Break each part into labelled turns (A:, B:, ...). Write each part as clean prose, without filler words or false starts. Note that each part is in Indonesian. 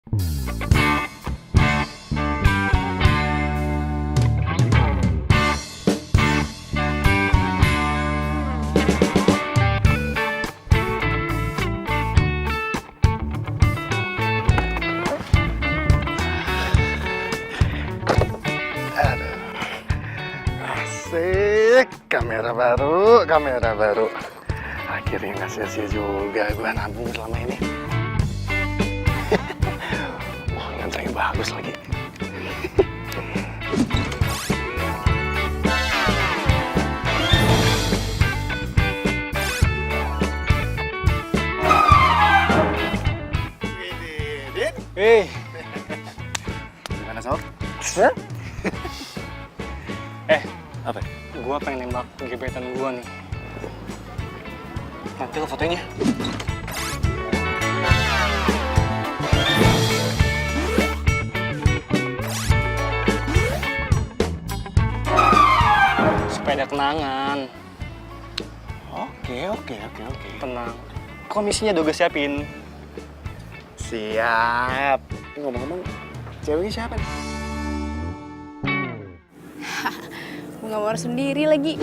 A: Asik, kamera baru. Akhirnya nggak sia-sia juga gue nabung selama ini. Wah, ngancangnya bagus lagi.
B: Hei,
A: Gimana, Sob?
B: apa? Gua pengen nembak gebetan gua nih. Nanti lo fotonya. Supaya ada kenangan.
A: Oke.
B: Tenang. Komisinya udah gue siapin.
A: Siap. Ngomong-ngomong, ceweknya siapa nih?
C: Bunga mawar sendiri lagi.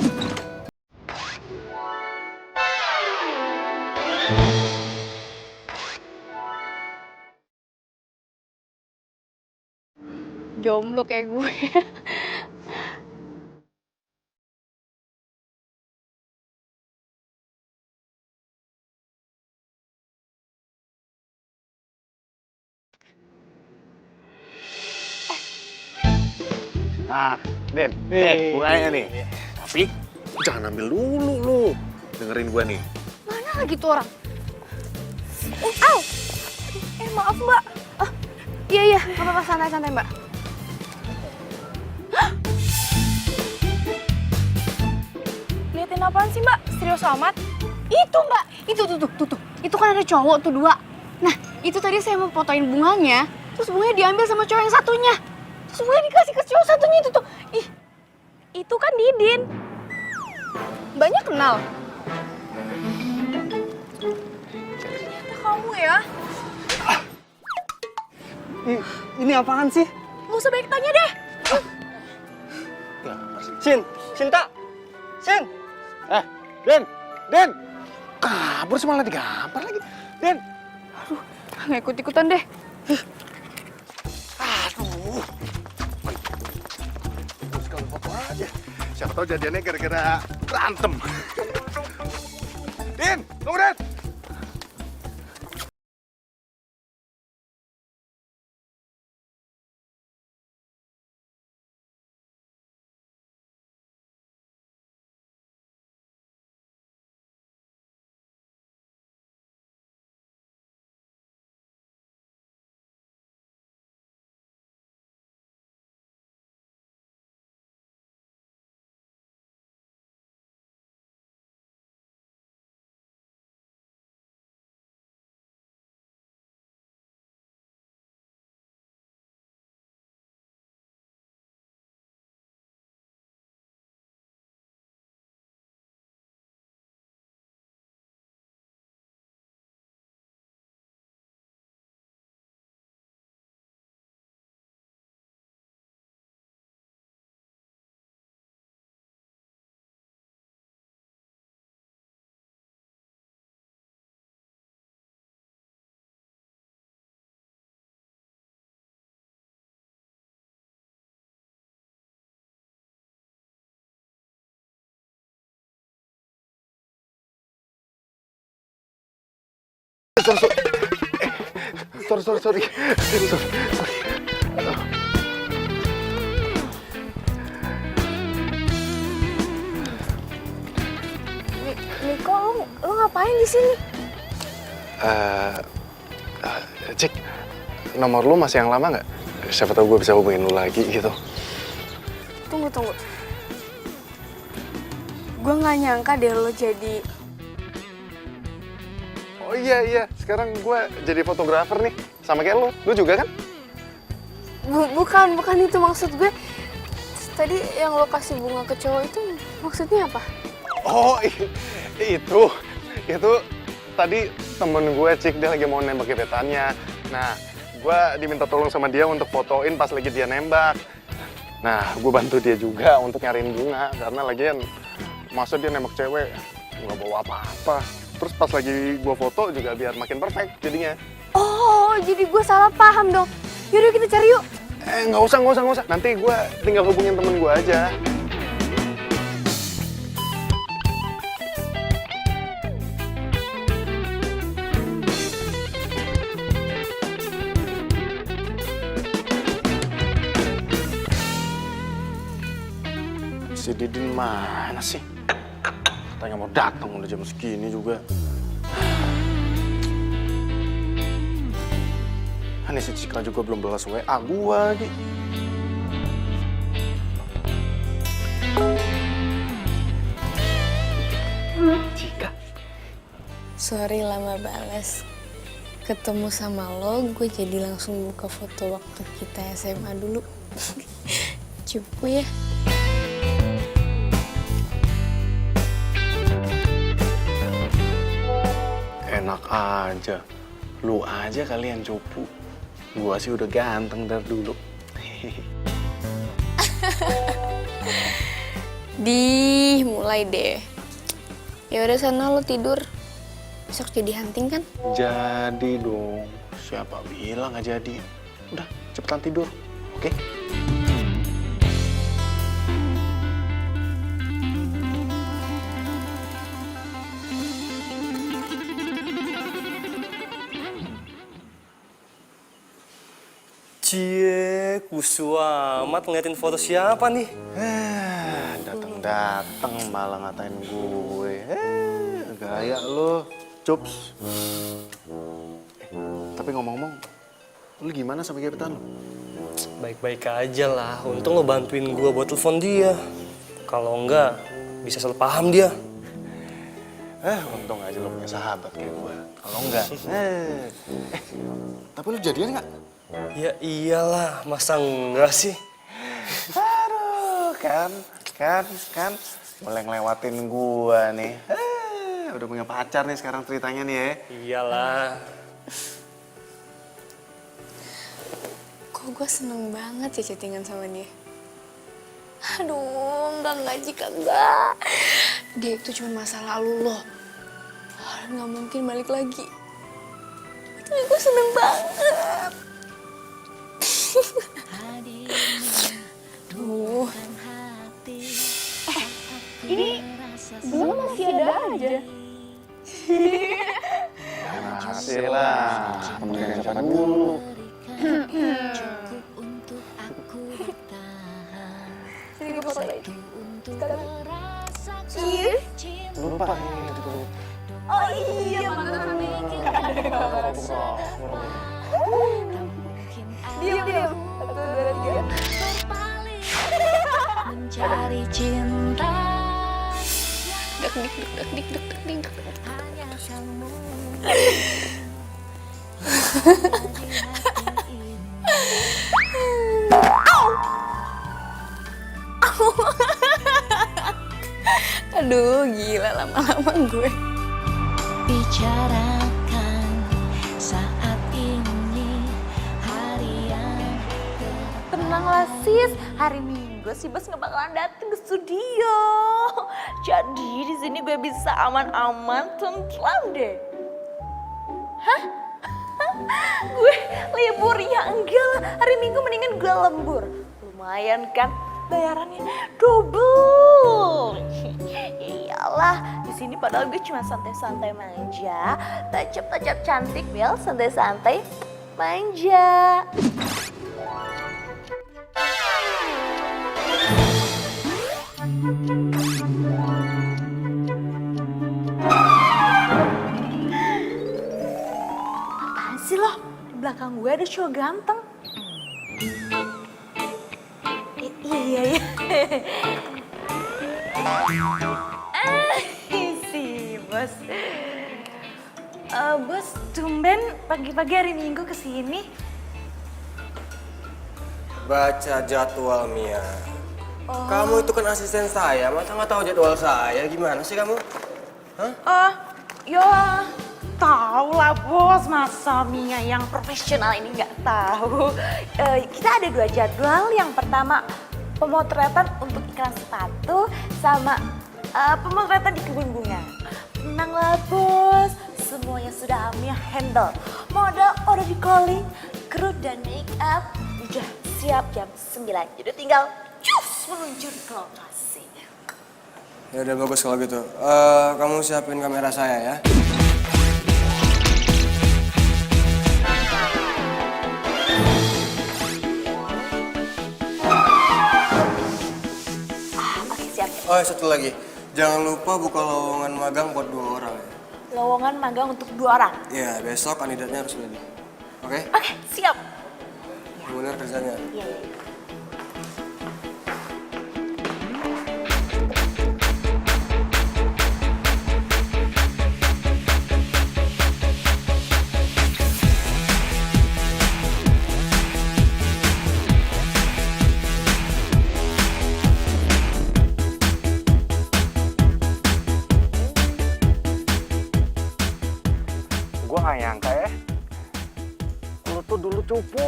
C: Jomblo kayak gue.
A: Nah, Den, bunganya nih. Tapi jangan ambil dulu lu. Dengerin gua nih.
C: Mana lagi tuh orang? Au! Maaf mbak. Iya, nggak apa-apa, santai mbak. Hah? Liatin apaan sih mbak? Serius amat? Itu mbak, itu tuh. Itu kan ada cowok tuh 2. Nah, itu tadi saya mau fotoin bunganya, terus bunganya diambil sama cowok yang satunya. Terus bunganya dikasih ke cowok satunya itu tuh. Ih, itu kan Didin. Mbaknya kenal? Ternyata kamu ya.
B: Ini apaan sih?
C: Gak usah banyak tanya deh.
B: Cinta.
A: Den! Kabur sih malah digampar lagi. Den!
C: Nggak ikut-ikutan deh.
A: Aduh. Terus kalau foto aja. Siapa tahu jadiannya gara-gara berantem. Din! Tunggu, Den! Sorry.
C: Niko, lu ngapain di sini?
A: Cik, nomor lu masih yang lama nggak? Siapa tahu gue bisa hubungin lu lagi gitu.
C: Tunggu. Gue nggak nyangka deh lo jadi...
A: Oh iya, sekarang gue jadi fotografer nih, sama kayak lu juga kan?
C: Bukan itu maksud gue. Tadi yang lo kasih bunga ke cowok itu maksudnya apa?
A: Oh itu tadi temen gue, Cik, dia lagi mau nembak gebetannya. Nah, gue diminta tolong sama dia untuk fotoin pas lagi dia nembak. Nah, gue bantu dia juga untuk nyariin bunga, karena lagian masa dia nembak cewek, nggak bawa apa-apa. Terus pas lagi gue foto juga biar makin perfect jadinya.
C: Oh, jadi gue salah paham dong. Yaudah kita cari yuk.
A: Nggak usah. Nanti gue tinggal hubungin temen gue aja. Si Didin mana sih? Katanya mau datang udah jam segini juga. Ini si Cika juga belum balas WA gua lagi. Cika?
D: Sorry lama balas. Ketemu sama lo, gue jadi langsung buka foto waktu kita SMA dulu. Cupu ya.
A: Enak aja. Lu aja kalian cupu. Gua sih udah ganteng dari dulu.
D: Mulai deh. Ya udah sana lo tidur. Besok jadi hunting kan?
A: Jadi dong. Siapa bilang nggak jadi? Udah, cepetan tidur. Oke?
B: Cie, kusu amat ngeliatin foto siapa nih?
A: Dateng malah ngatain gue. Gaya lo, Cups. Tapi ngomong-ngomong, lu gimana sama gebetan lo?
B: Baik-baik aja lah, untung lo bantuin gue buat telepon dia. Kalau enggak, bisa salah paham dia.
A: Untung aja lo punya sahabat kayak gue. Kalau enggak, tapi lu jadian nggak?
B: Ya iyalah, masa enggak sih?
A: Aduh, kan, mulai ngelewatin gua nih. Udah punya pacar nih sekarang ceritanya nih ya.
B: Iyalah.
D: Kok gue seneng banget ya chattingan sama dia. Aduh, enggak Jika, enggak. Dia itu cuma masa lalu loh. Nggak mungkin balik lagi. Tapi gue seneng banget. Duh.
C: Ini belum masih ada aja.
A: Masih lah, temen siapa dulu.
C: Sini gue foto lagi. Sekarang. Cheers.
A: Lupa.
C: Oh iya, mantan. Diam. 1, 2, 3.
E: Mencari cinta
D: Dik.
E: hanya kamu.
D: Aduh, gila lama-lama gue.
E: Bicarakan saat ini hari yang
F: Tenanglah sis, hari Minggu si Bos nggak bakalan dateng ke studio. Jadi di sini gue bisa aman-aman, tentram deh. Hah? Gue libur ya enggak lah, hari Minggu mendingan gue lembur. Lumayan kan, bayarannya double. Iyalah, di sini padahal gue cuma santai-santai manja, tacap-tacap cantik Bel, santai-santai manja. Apaan sih lo? Di belakang gue ada cowok ganteng. Iya ya. Si Bos. Bos, tumben pagi-pagi hari Minggu kesini.
G: Baca jadwal Mia. Kamu itu kan asisten saya, masa nggak tahu jadwal saya? Gimana sih kamu? Hah?
F: Ya Tahu lah bos, masa Mia yang profesional ini nggak tahu. Kita ada 2 jadwal. Yang pertama pemotretan untuk iklan sepatu sama pemotretan di kebun bunga. Tenang lah bos, semuanya sudah Mia handle. Model udah di calling, kru dan make up udah siap jam 9. Jadi tinggal cus meluncur ke lokasi.
G: Ya udah bagus kalau gitu. Kamu siapin kamera saya ya.
F: Oke siap.
G: Oh, satu lagi. Jangan lupa buka lowongan magang buat 2 orang ya.
F: Lowongan magang untuk 2 orang.
G: Iya, besok kandidatnya harus ready. Oke?
F: Oke, siap.
G: Bener kerjanya.
F: Iya, iya.
A: Gue gak nyangka ya, lu tuh dulu cupu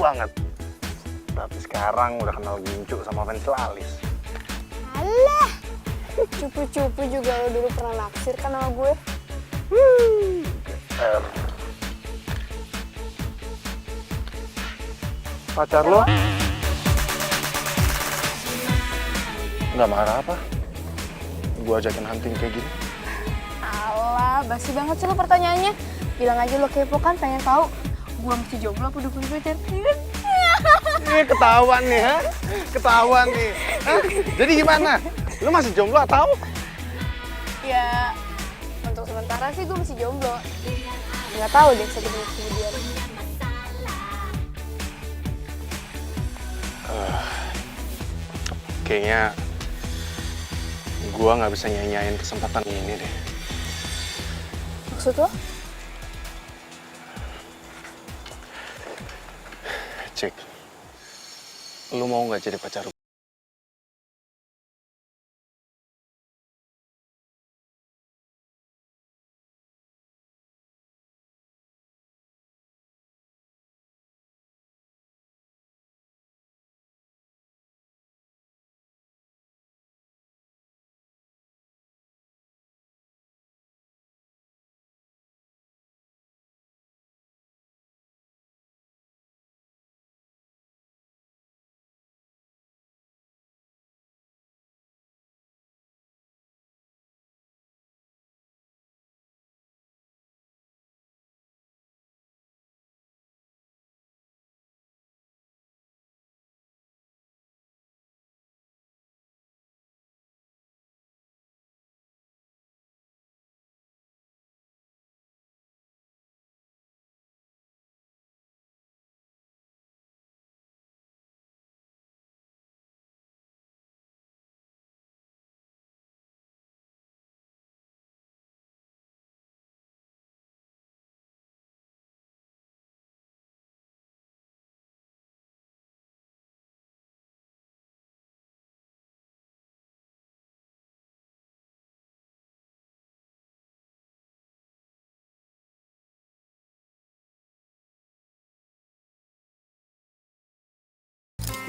A: banget. Tapi sekarang udah kenal gincu sama fans Lalis.
D: Alah, cupu-cupu juga lo dulu pernah naksir kan sama gue.
A: Pacar lo? Nggak marah apa? Gue ajakin hunting kayak gini.
C: Alah, basi banget sih lo pertanyaannya. Bilang aja lo kepo kan, pengen tahu gue mesti jomblo apa udah punya pacar.
A: Ini ketahuan nih, ha? Ketahuan nih. Hah? Jadi gimana? Lu masih jomblo atau?
C: Ya, untuk sementara sih gue masih jomblo. Nggak tahu deh 1 menit kemudian.
A: Kayaknya gue nggak bisa nyanyain kesempatan ini deh.
C: Maksud lo?
A: Cik, lu mau nggak jadi pacar gue?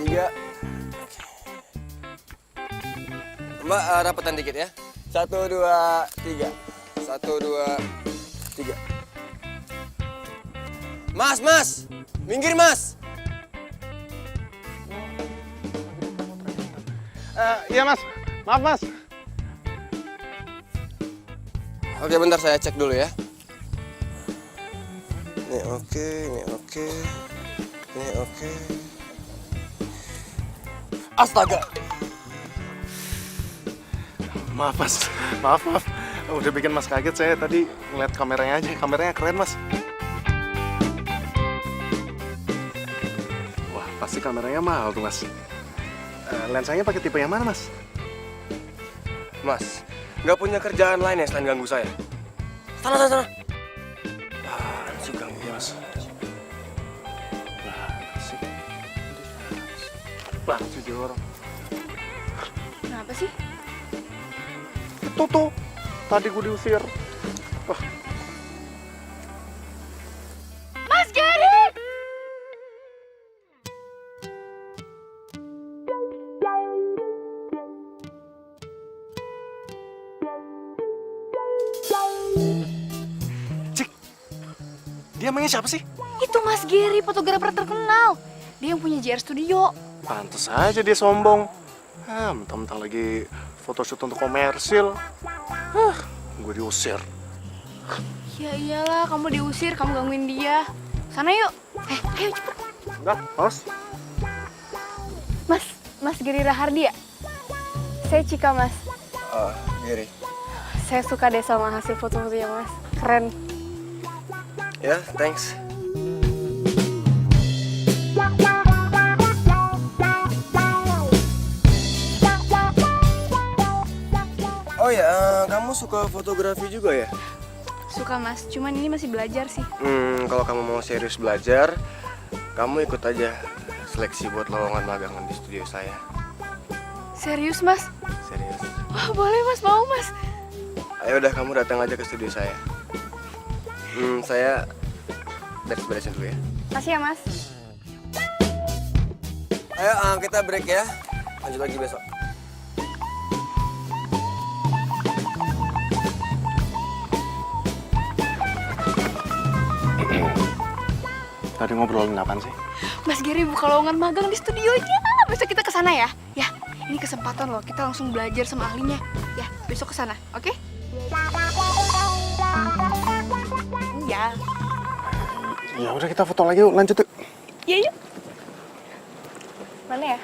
G: Tiga. Mbak, rapetan dikit ya. 1, 2, 3. 1, 2, 3. Mas! Minggir, Mas!
A: Iya mas, maaf mas.
G: Oke, bentar saya cek dulu ya. Ini oke, ini oke. Ini oke. Astaga!
A: Maaf mas, maaf. Udah bikin mas kaget, saya tadi ngeliat kameranya aja. Kameranya keren mas. Wah, pasti kameranya mahal tuh mas. Lensanya pakai tipe yang mana mas?
G: Mas, nggak punya kerjaan lain ya selain ganggu saya? Sana.
A: Apaan sih ganggu mas? Banget sih dia orang.
C: Kenapa sih?
A: Itu tuh, tadi gue diusir. Wah, emangnya siapa sih?
C: Itu Mas Gary, fotografer terkenal. Dia yang punya JR Studio.
A: Pantes aja dia sombong. Mentang-mentang lagi photoshoot untuk komersil. Gue diusir.
C: Ya iyalah, kamu diusir, kamu gangguin dia. Sana yuk. Ayo cepet.
A: Enggak, Mas.
C: Mas Gary Rahardi ya? Saya Cika, Mas.
G: Gary.
C: Saya suka deh sama hasil foto-fotonya, Mas. Keren.
G: Ya, thanks. Oh ya, kamu suka fotografi juga ya?
C: Suka, Mas. Cuman ini masih belajar sih.
G: Kalau kamu mau serius belajar, kamu ikut aja seleksi buat lowongan magangan di studio saya.
C: Serius, Mas?
G: Serius.
C: Wah, boleh, Mas. Mau, Mas.
G: Ayo udah, kamu datang aja ke studio saya. Saya beres-beresin dulu ya.
C: Makasih ya, Mas.
G: Ayo, kita break ya. Lanjut lagi besok.
A: Tadi ngobrolin apaan sih?
C: Mas Gary buka lowongan magang di studionya. Besok kita ke sana ya. Ya, ini kesempatan loh. Kita langsung belajar sama ahlinya. Ya, besok ke sana, oke? Ya.
A: Ya udah kita foto lagi yuk, lanjut yuk.
C: Ya, yuk. Mana ya?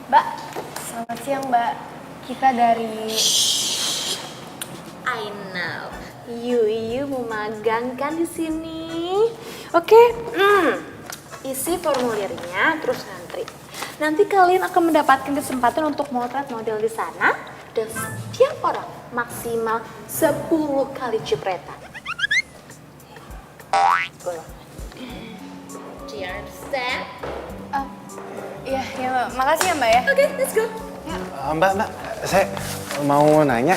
C: Mbak, selamat siang Mbak. Kita dari...
F: I know. You mau magang kan di sini? Oke. Isi formulirnya terus ngantri. Nanti kalian akan mendapatkan kesempatan untuk motret model di sana dan setiap orang maksimal 10 kali cipratan. Do you understand?
C: Iya, Mbak. Makasih ya Mbak ya.
F: Oke, let's go.
A: Mbak, saya mau nanya.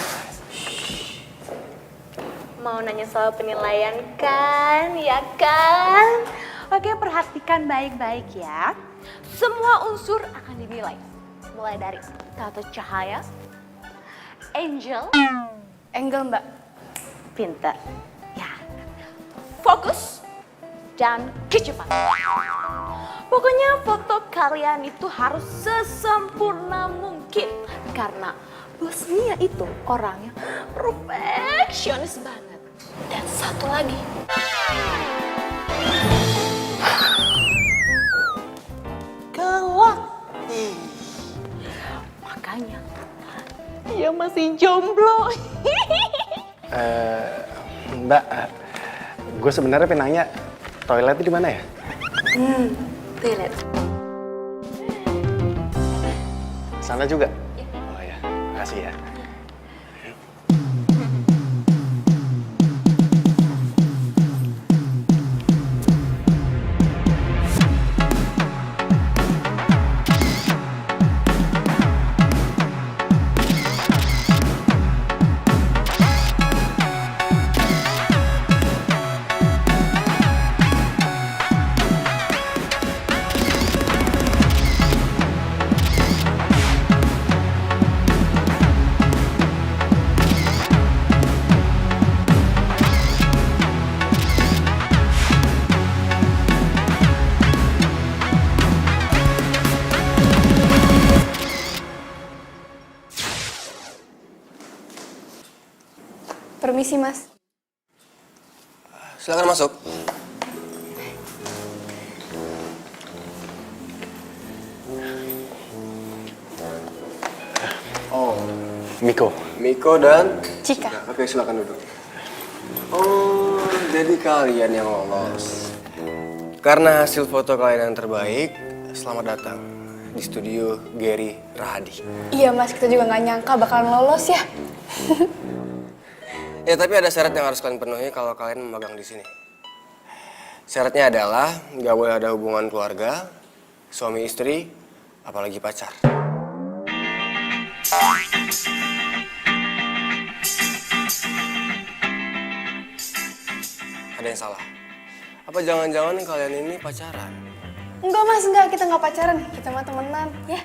F: Mau nanya soal penilaian kan, ya kan? Oke, perhatikan baik-baik ya. Semua unsur akan dinilai. Mulai dari tata cahaya, angel,
C: Mbak.
F: pinter, ya, fokus, dan kecepatan. Pokoknya foto kalian itu harus sesempurna mungkin. Karena Bos Mia itu orangnya perfeksionis banget. Dan satu lagi. Galak. Makanya dia masih jomblo.
A: Mbak, gue sebenarnya pengen nanya, toiletnya di mana ya?
F: Toilet.
A: Sana juga? Oh ya, makasih ya.
C: Permisi, Mas.
G: Silakan masuk. Oh, Miko dan
C: Cika.
G: Oke, silakan duduk. Oh, jadi kalian yang lolos. Karena hasil foto kalian yang terbaik, selamat datang di studio Gary Rahadi.
C: Iya, Mas. Kita juga nggak nyangka bakalan lolos ya.
G: Ya, tapi ada syarat yang harus kalian penuhi kalau kalian magang di sini. Syaratnya adalah nggak boleh ada hubungan keluarga, suami istri, apalagi pacar. Ada yang salah? Apa jangan-jangan kalian ini pacaran?
D: Enggak mas, enggak, kita nggak pacaran, kita mah temenan, ya.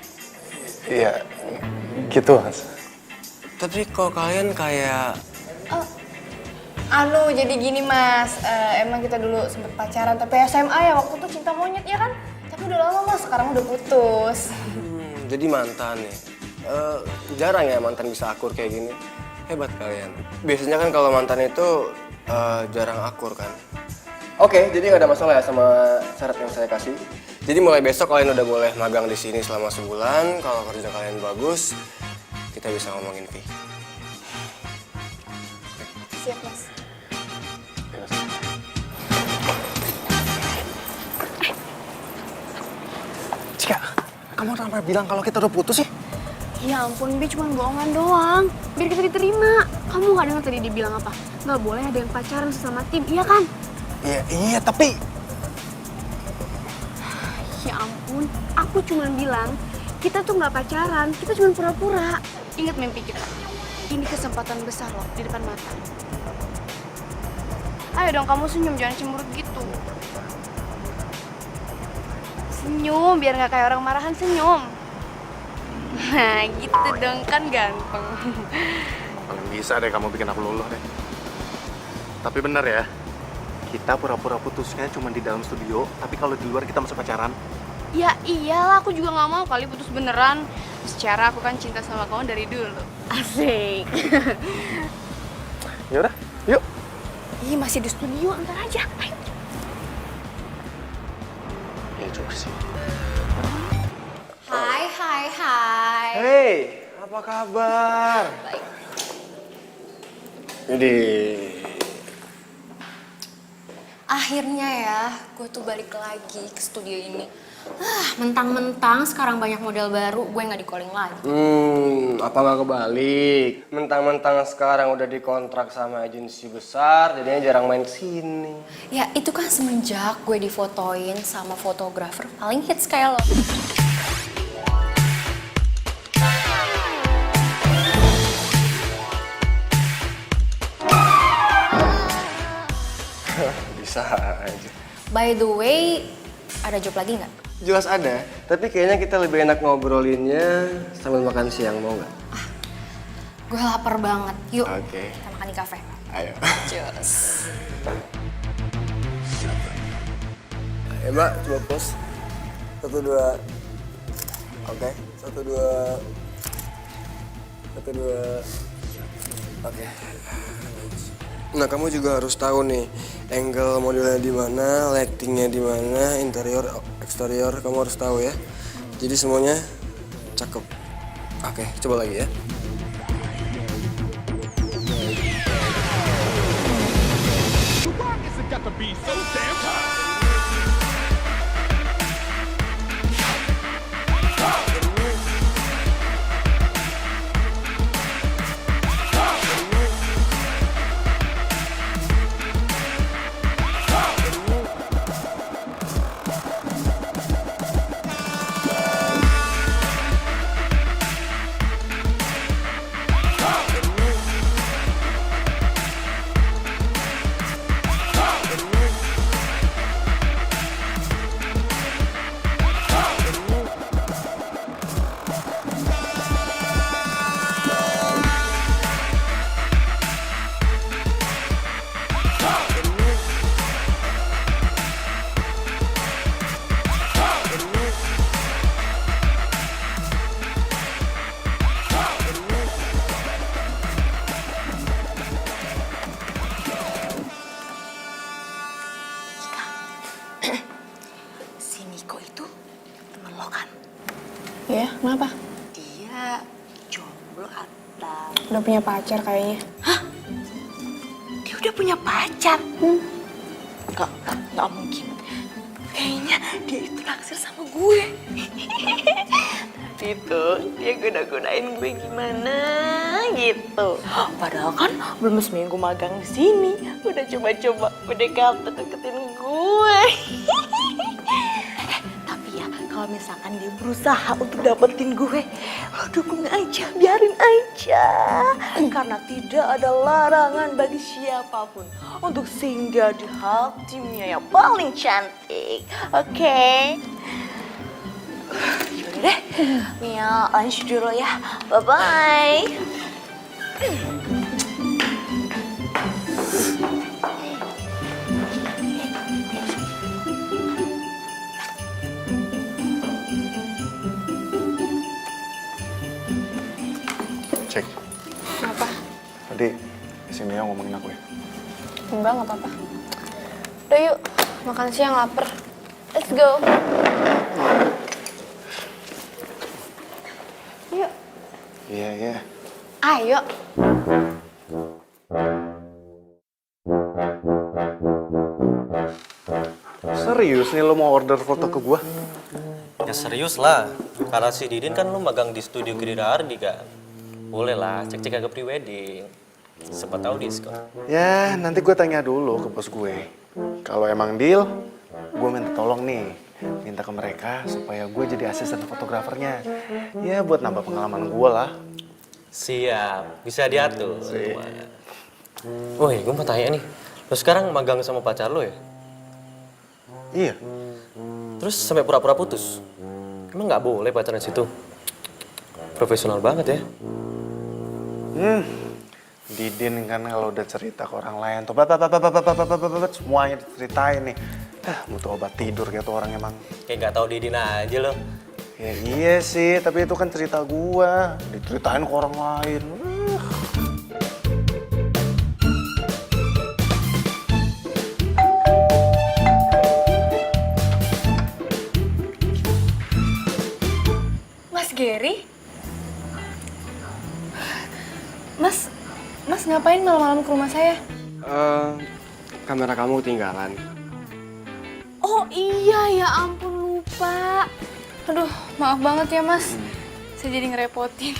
A: Iya, gitu Mas.
G: Tapi kok kalian kayak...
D: Jadi gini mas, emang kita dulu sempet pacaran, tapi SMA ya, waktu itu cinta monyet ya kan? Tapi udah lama mas, sekarang udah putus.
G: Jadi mantan nih. Jarang ya mantan bisa akur kayak gini. Hebat kalian. Biasanya kan kalau mantan itu jarang akur kan. Oke, jadi nggak ada masalah ya sama syarat yang saya kasih. Jadi mulai besok kalian udah boleh magang di sini selama sebulan. Kalau kerja kalian bagus, kita bisa ngomongin fee.
D: Siap mas.
A: Cika, kamu kenapa bilang kalau kita udah putus sih?
C: Ya ampun, Bi, cuma bohongan doang. Biar kita diterima. Kamu nggak dengar tadi dia bilang apa? Nggak boleh ada yang pacaran sesama tim, iya kan?
A: Iya, tapi...
C: Ya ampun, aku cuma bilang kita tuh nggak pacaran, kita cuma pura-pura. Ingat mimpi kita. Ini kesempatan besar loh di depan mata. Ayo dong kamu senyum, jangan cemberut gitu. Senyum, biar nggak kayak orang marahan, senyum. Nah gitu dong, kan ganteng.
A: Paling bisa deh kamu bikin aku luluh deh. Tapi bener ya, kita pura-pura putusnya cuma di dalam studio, tapi kalau di luar kita masih pacaran.
C: Ya iyalah, aku juga nggak mau kali putus beneran. Secara aku kan cinta sama kamu dari dulu. Asik.
A: Ya udah, yuk.
C: Ih, masih di studio, antar aja. Ayo.
A: Ya juga sih.
D: Hai.
G: Hey, apa kabar?
D: Baik.
G: Jadi,
D: Akhirnya ya, gue tuh balik lagi ke studio ini. Mentang-mentang sekarang banyak model baru, gue nggak di-calling lagi.
G: apa nggak kebalik? Mentang-mentang sekarang udah dikontrak sama agensi besar, jadinya jarang main kesini.
D: Ya itu kan semenjak gue difotoin sama fotografer paling hits kayak lo.
G: Bisa aja.
D: By the way, ada job lagi nggak?
G: Jelas ada, tapi kayaknya kita lebih enak ngobrolinnya sambil makan siang, mau nggak?
D: Gue lapar banget. Yuk,
G: Oke.
D: kita makan di kafe.
G: Ayo.
D: Cheers.
G: Ayo mbak, coba pose. 1, 2. Oke, 1, 2. 1, 2. Oke. Nah, kamu juga harus tahu nih, angle modelnya di mana, lightingnya di mana, interior, eksterior, kamu harus tahu ya. Jadi semuanya cakep. Oke, coba lagi ya.
F: Si Niko itu temen lo kan?
D: Ya, kenapa?
F: Dia jomblo atau...
D: Udah punya pacar kayaknya.
F: Dia udah punya pacar? Nggak mungkin. Kayaknya dia itu naksir sama gue. Tapi itu dia goda-godain gue gimana gitu. Padahal kan belum seminggu magang di sini, udah coba-coba PDKT deketin gue. gue. Tapi ya kalau misalkan dia berusaha untuk dapetin gue, lo dukung aja, biarin aja. Karena tidak ada larangan bagi siapapun untuk singgah di hatinya yang paling cantik. Oke? Yaudah deh, Mia lanjut dulu ya. Bye-bye.
A: Cek,
D: Apa?
A: tadi si Mia ngomongin aku ya.
D: Enggak, nggak apa-apa. Udah yuk, makan siang lapar. Let's go. Yuk.
A: Iya, iya.
D: Ayo.
A: Serius nih lo mau order foto ke gua?
B: Ya serius lah, karena si Didin kan lu magang di studio Gerida Ardi kan. Boleh lah, cek-cek agak pre-wedding. Siapa tahu diskon.
A: Ya, nanti gue tanya dulu ke bos gue. Kalau emang deal, gue minta tolong nih. Minta ke mereka supaya gue jadi asisten fotografernya. Ya, buat nambah pengalaman gue lah.
B: Siap, bisa diatur. Woi, gue mau tanya nih. Lo sekarang magang sama pacar lo ya?
A: Iya.
B: Terus sampai pura-pura putus? Emang nggak boleh pacaran situ? Profesional banget ya.
A: Didin kan kalau udah cerita ke orang lain tuh, semuanya diceritain nih. Butuh obat tidur gitu orang emang.
B: Kayak nggak tahu Didin aja lo.
A: Ya iya sih, tapi itu kan cerita gua. Diceritain ke orang lain.
D: Mas Gary? Mas ngapain malam-malam ke rumah saya?
G: Kamera kamu ketinggalan.
D: Oh iya, ya ampun lupa. Aduh, maaf banget ya mas. Saya jadi ngerepotin.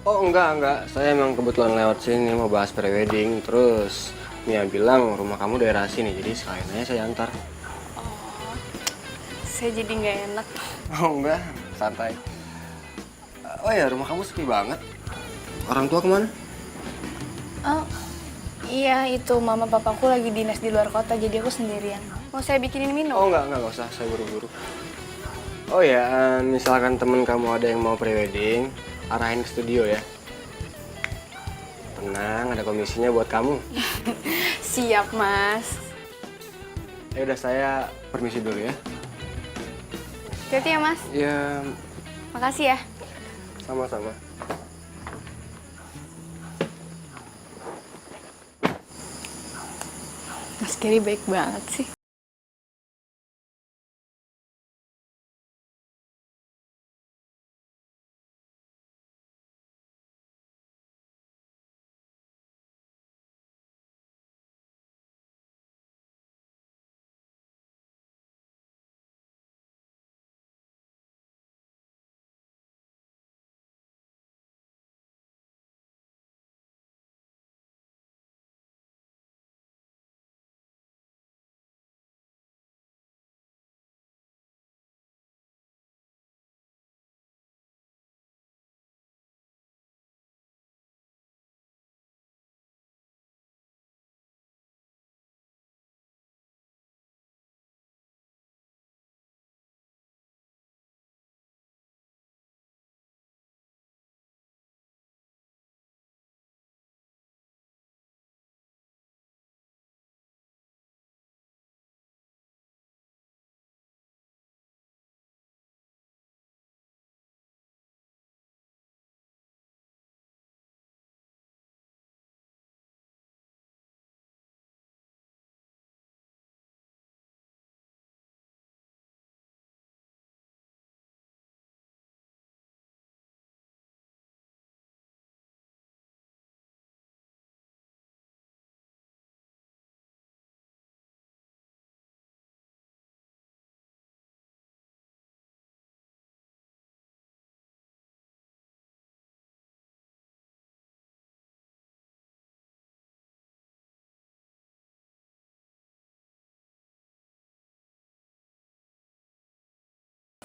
G: Oh enggak. Saya emang kebetulan lewat sini mau bahas prewedding. Terus Mia bilang rumah kamu daerah sini, jadi sekalian aja saya antar.
D: Saya jadi nggak enak.
G: Oh enggak, santai. Oh ya, rumah kamu sepi banget. Orang tua kemana?
D: Oh, iya itu mama papaku lagi dinas di luar kota, jadi aku sendirian. Mau saya bikinin minum?
G: Oh enggak usah, saya buru-buru. Oh ya, misalkan temen kamu ada yang mau prewedding, arahin ke studio ya. Tenang, ada komisinya buat kamu.
D: Siap mas.
G: Ya udah, saya permisi dulu ya.
D: Hati-hati ya mas.
G: Ya,
D: Makasih ya.
G: sama-sama.
D: Mas Gary baik banget sih.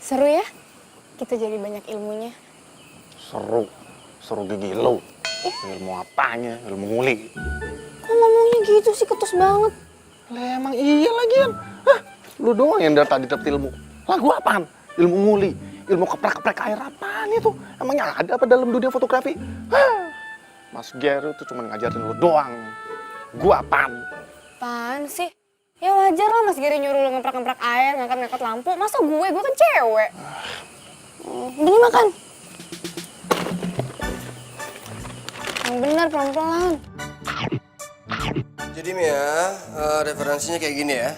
D: Seru ya? Kita jadi banyak ilmunya.
A: Seru gigi lo. Ilmu apanya? Ilmu nguli.
D: Kok ngomongnya gitu sih, ketus banget.
A: Lah emang iya lagian. Hah, lu doang yang dari tadi dapet ilmu. Lah gua apaan? Ilmu nguli, ilmu keprek-keprek air apaan itu? Emangnya ada apa dalam dunia fotografi? Hah, Mas Gary tuh cuma ngajarin lu doang. Gua apaan?
D: Apaan sih? Ya wajar lah Mas Gary nyuruh lo ngeprak-ngeprak air, ngangkat-ngangkat lampu. Masa gue kan cewek. Gini makan. Yang benar pelan-pelan.
G: Jadi Mia, referensinya kayak gini ya.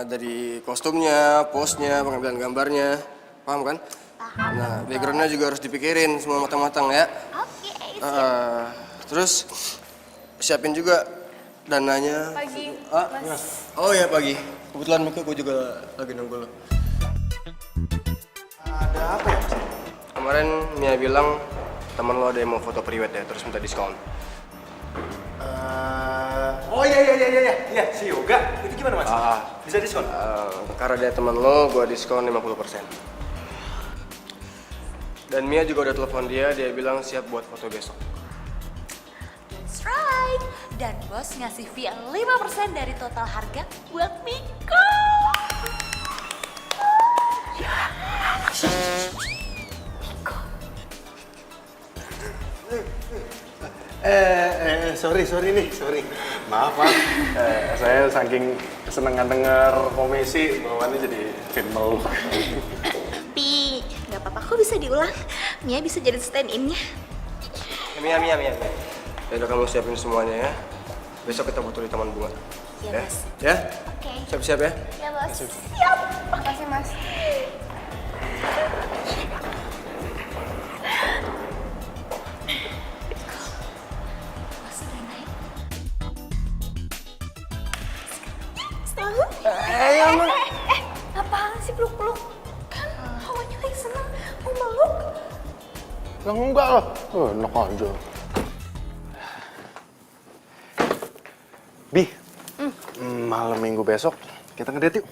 G: Dari kostumnya, pose-nya, pengambilan gambarnya. Paham kan? Nah, background-nya juga harus dipikirin semua matang-matang ya.
E: Oke.
G: Terus siapin juga dananya.
D: Pagi,
G: Mas. Oh ya pagi. Kebetulan Mika gue juga lagi nunggu lo. Ada apa ya Mas? Kemarin Mia bilang teman lo ada yang mau foto priwet ya, terus minta diskon.
H: Oh iya, si Yoga. Itu gimana Mas? Bisa diskon?
G: Karena dia teman lo, gue diskon 50%. Dan Mia juga udah telepon dia bilang siap buat foto besok.
F: That's right. Dan bos ngasih fee 5% dari total harga buat Miko.
A: Sorry. Maaf, Mas. Saya saking kesenangan denger komisi, bawaannya jadi film.
F: Tapi nggak apa-apa kok bisa diulang. Mia bisa jadi stand-in-nya.
G: Mia. Ya udah kamu siapin semuanya ya. Besok kita butuh di Taman Bunga.
F: Iya,
G: Ya?
F: Mas.
G: Ya?
F: Oke.
G: Siap-siap ya?
F: Ya, Bos.
D: Makasih Mas.
F: Apaan sih peluk-peluk? Kan hawanya lagi seneng, mau meluk.
A: Yang enggak lah. Enak aja. Bi, malam minggu besok kita ngedate yuk.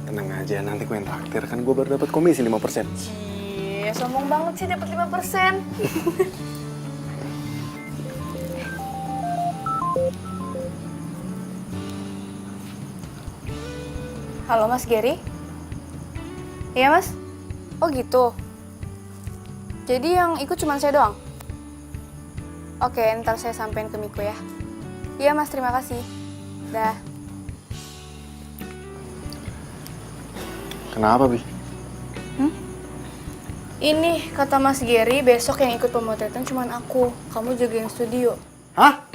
A: Tenang aja, nanti gue yang traktir. Kan gue baru dapat komisi 5%.
C: Iya, sombong banget sih dapat 5%.
D: Halo Mas Gary? Iya Mas? Oh gitu. Jadi yang ikut cuma saya doang? Oke, ntar saya sampein ke Miko ya. Iya Mas, terima kasih. Dah.
A: Kenapa, Bi?
D: Ini kata Mas Gary, besok yang ikut pemotretan cuma aku. Kamu jagain studio.
A: Hah?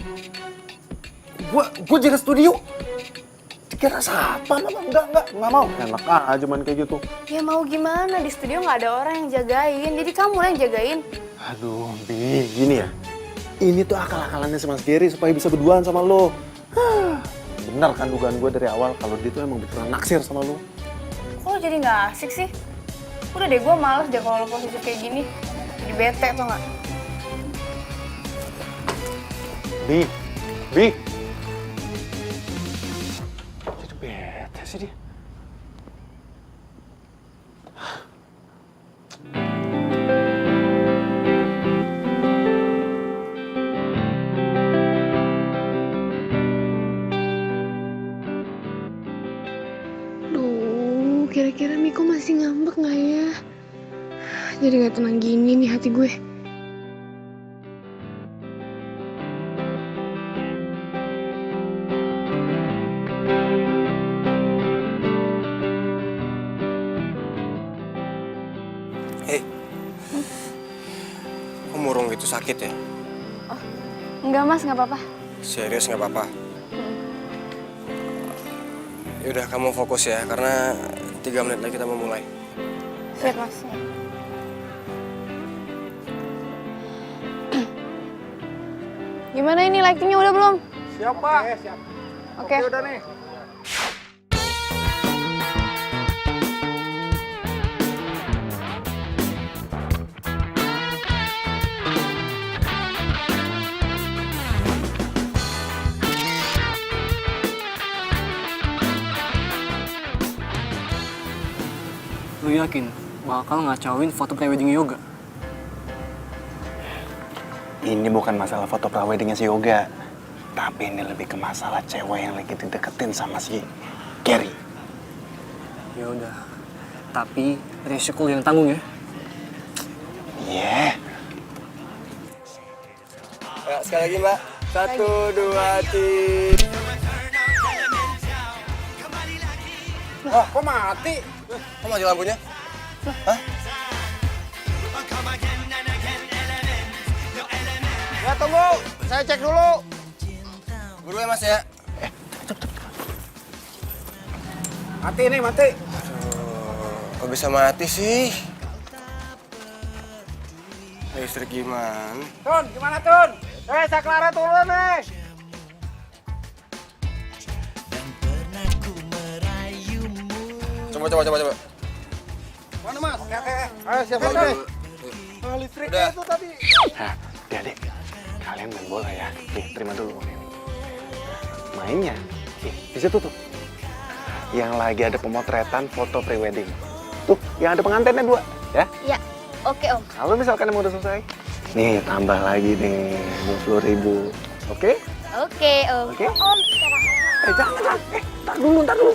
A: Gue jaga studio? Kira siapa? Enggak mau. Enak aja main kayak gitu.
D: Ya mau gimana, di studio nggak ada orang yang jagain. Jadi kamu lah yang jagain.
A: Aduh, Bi, gini ya. Ini tuh akal-akalannya si Mas Gary supaya bisa berduaan sama lo. Bener kan dugaan gue dari awal kalau dia tuh emang beneran naksir sama lo.
D: Kok lo jadi nggak asik sih? Udah deh, gue males deh kalau lo posisi kayak gini. Jadi bete tau nggak?
A: Bi. Jadi bete sih dia.
D: Duh, kira-kira Miko masih ngambek nggak ya? Jadi nggak tenang gini nih hati gue.
G: Hei, kok murung gitu sakit ya?
D: Enggak Mas, nggak apa-apa.
G: Serius nggak apa-apa? Yaudah kamu fokus ya, karena 3 menit lagi kita mau mulai.
D: Siap Mas. Gimana ini lightingnya udah belum?
A: Siap, Pak. Siap.
D: Oke.
A: Udah nih.
I: Lu yakin
G: bakal ngacauin foto prewedding Yoga.
A: Ini bukan masalah foto praweddingnya si Yoga, tapi ini lebih ke masalah cewek yang lagi dideketin sama si Gary.
G: Ya udah, tapi resiko yang tanggung ya.
A: Iya.
G: Ya, sekali lagi Mbak. 1, 2, 3.
A: Wah, kok mati?
G: Kok mati lampunya? Hah?
A: Ya tunggu, saya cek dulu.
G: Buru ya Mas ya.
A: Mati nih, mati.
G: Kok bisa mati sih? Listrik gimana?
A: Tun, gimana Tun? Saya Clara turun nih.
G: Coba.
A: Mana Mas? Ayo siap nih. Listriknya itu tadi. Nah, adik, kalian main bola ya. Nih, terima dulu ini. Mainnya, di situ tuh. Yang lagi ada pemotretan foto prewedding. Tuh, yang ada pengantinnya 2, ya?
C: Ya, oke Om.
A: Kalau misalkan emang udah selesai, nih tambah lagi nih 50.000. Oke?
C: Oke Om.
A: Oke?
C: Om,
A: Jangan. Ntar dulu.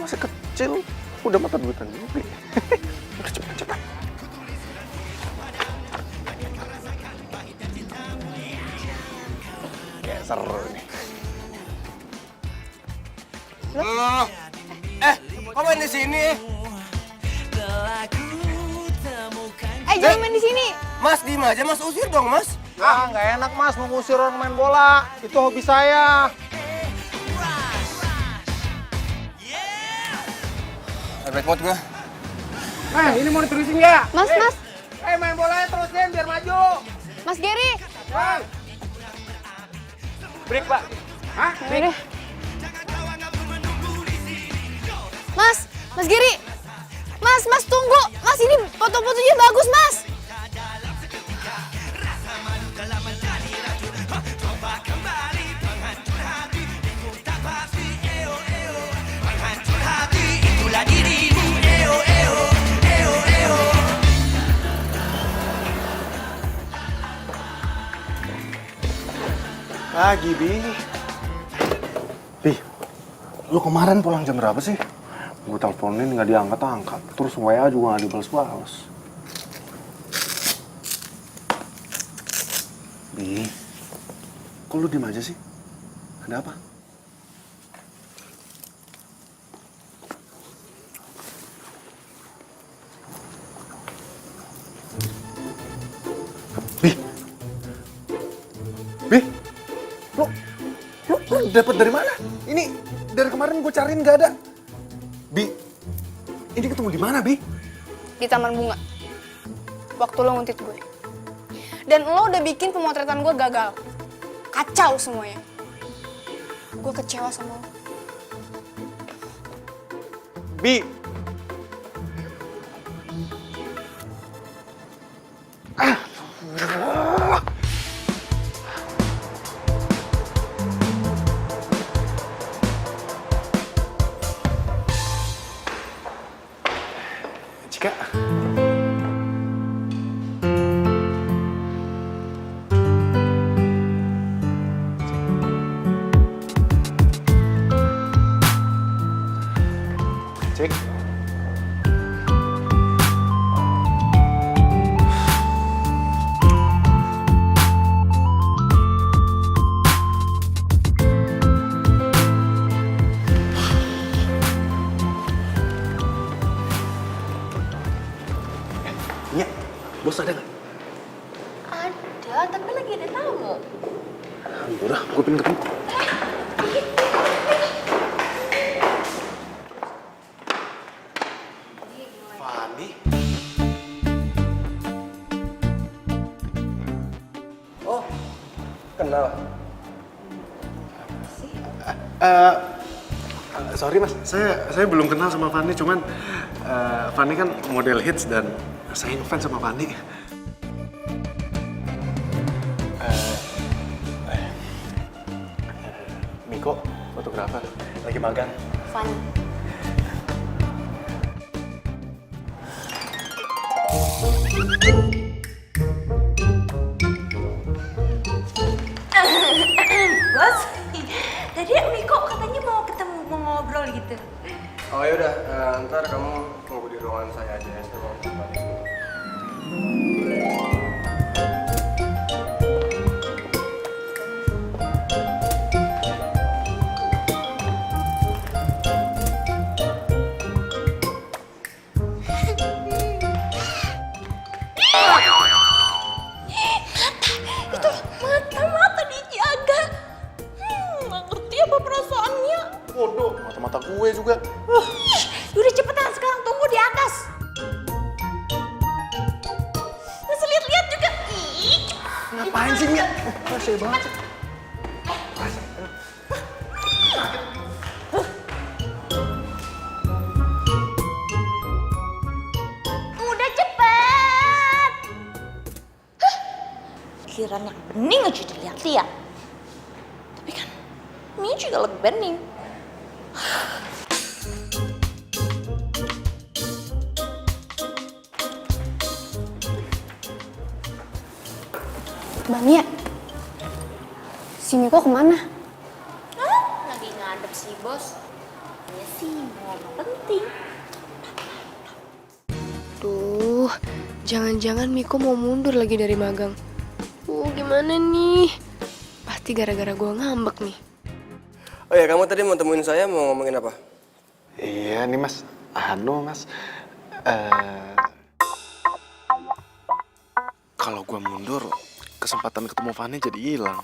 A: Masih kecil, udah mata duitan juga. Cepat. Kayak seru nih.
G: Kok main di sini?
C: jangan main di sini.
G: Mas, diem aja. Mas, usir dong, Mas.
A: Nggak enak Mas, mengusir orang main bola. Itu hobi saya.
G: Bad mood gue.
A: Ini mau diterusin ya?
C: Mas.
A: Main bolanya terusin biar maju.
C: Mas Gary.
A: Break, Pak. Hah?
C: Break. Mas Gary. Mas tunggu. Mas ini foto-fotonya bagus, Mas.
A: Pagi, Bi, lu kemarin pulang jam berapa sih? Gue teleponin nggak diangkat-angkat, terus WA juga nggak dibales-bales. Bi, kok lu diem aja sih? Ada apa? Bi, lu dapat dari mana? Ini dari kemarin gue cariin nggak ada. Bi, ini ketemu di mana, Bi?
D: Di taman bunga. Waktu lo nguntit gue. Dan lo udah bikin pemotretan gue gagal. Kacau semuanya. Gue kecewa sama lo.
A: Bi. Cika. Cik. Iya, bos ada nggak?
F: Ada, tapi lagi ada tamu.
A: Udah, gue pengen ketemu. Fani?
G: Oh, kenal.
A: Sorry mas, saya belum kenal sama Fani, cuman Fani kan model hits dan saya ngefans sama Fani. Miko, fotografer, lagi magang.
C: Fun.
F: Bos, tadi Miko katanya mau ketemu, mau ngobrol gitu.
G: Oh yaudah, ntar kamu tunggu di ruangan saya aja ya. Saya mau balik.
F: Mata dijaga. Nggak ngerti apa perasaannya.
A: Bodoh, mata-mata gue juga.
F: Udah cepetan sekarang tunggu di atas. Masih lihat-lihat juga. Ih,
A: Ngapain sih, Mia? Rasanya banget sih.
F: udah cepet. Kiraan yang bening aja dilihat-lihat. Tapi kan ini juga lebih bening.
D: Bang ya, si Miko kemana?
F: Lagi ngadep sih bos. Ya sih mau ngomong penting.
I: Duh, jangan-jangan Miko mau mundur lagi dari magang. Gimana nih? Pasti gara-gara gue ngambek nih.
G: Oh ya, kamu tadi mau temuin saya mau ngomongin apa?
A: Iya nih mas, aduh mas. Kalau gue mundur, kesempatan ketemu Fanny jadi hilang.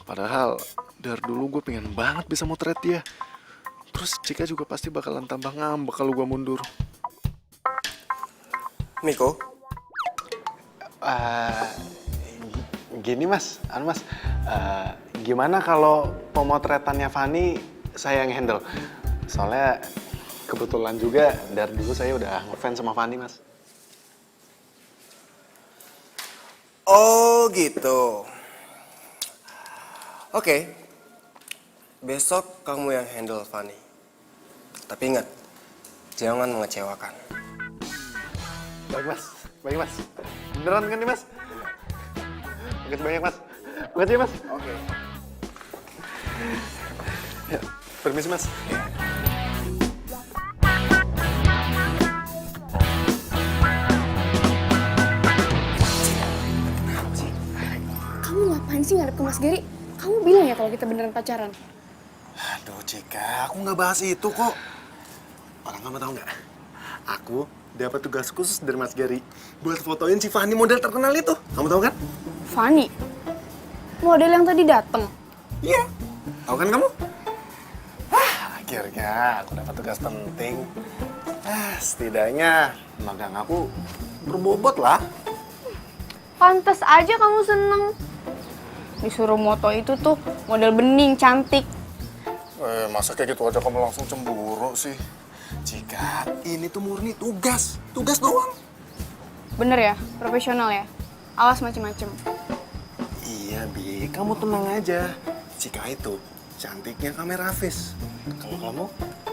A: Padahal dari dulu gue pengen banget bisa motret dia. Terus Cika juga pasti bakalan tambah ngambek kalau gue mundur.
G: Miko?
A: Gini mas, gimana kalau pemotretannya Fanny saya yang handle? Soalnya kebetulan juga dari dulu saya udah ngefans sama Fanny mas.
G: Oh gitu. Oke. Besok kamu yang handle Fanny. Tapi ingat, jangan mengecewakan.
A: Baik mas. Beneran kan nih mas? Makasih banyak mas. Makasih ya mas.
G: Oke.
A: Ya, permisi mas.
D: Kamu ngapain sih ngadep ke Mas Gary? Kamu bilang ya kalau kita beneran pacaran.
A: Aduh Cika, aku nggak bahas itu kok. Orang kamu tahu nggak? Aku dapat tugas khusus dari Mas Gary buat fotoin si Fanny model terkenal itu. Kamu tahu kan?
D: Fanny, model yang tadi datang.
A: Iya. Tahu kan kamu? Akhirnya aku dapat tugas penting. Setidaknya magang aku berbobot lah.
D: Pantes aja kamu seneng. Disuruh moto itu tuh model bening, cantik.
A: Masa kayak gitu aja kamu langsung cemburu sih? Jika ini tuh murni tugas doang.
D: Bener ya, profesional ya. Awas macem-macem.
A: Iya Bi, kamu tenang aja. Jika itu cantiknya kamera face. Kalau kamu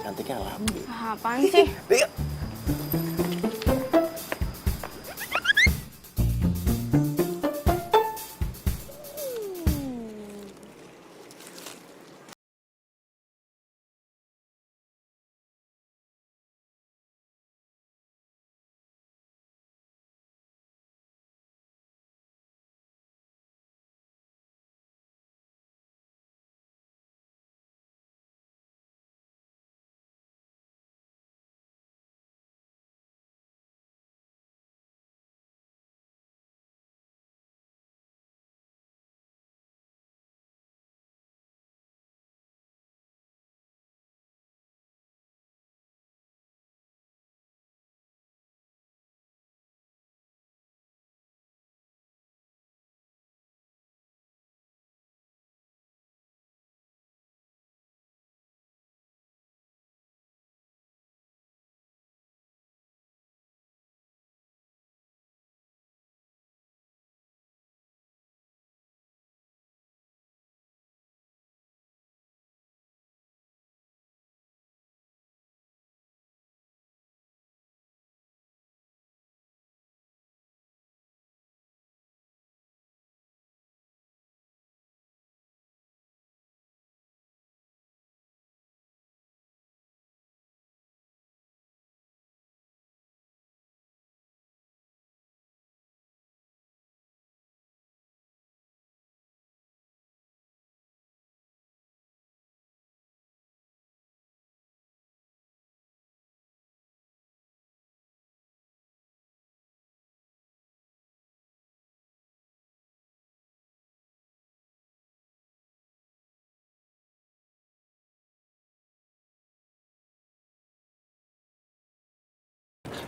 A: cantiknya Lambi.
D: Apaan sih?
A: Iya.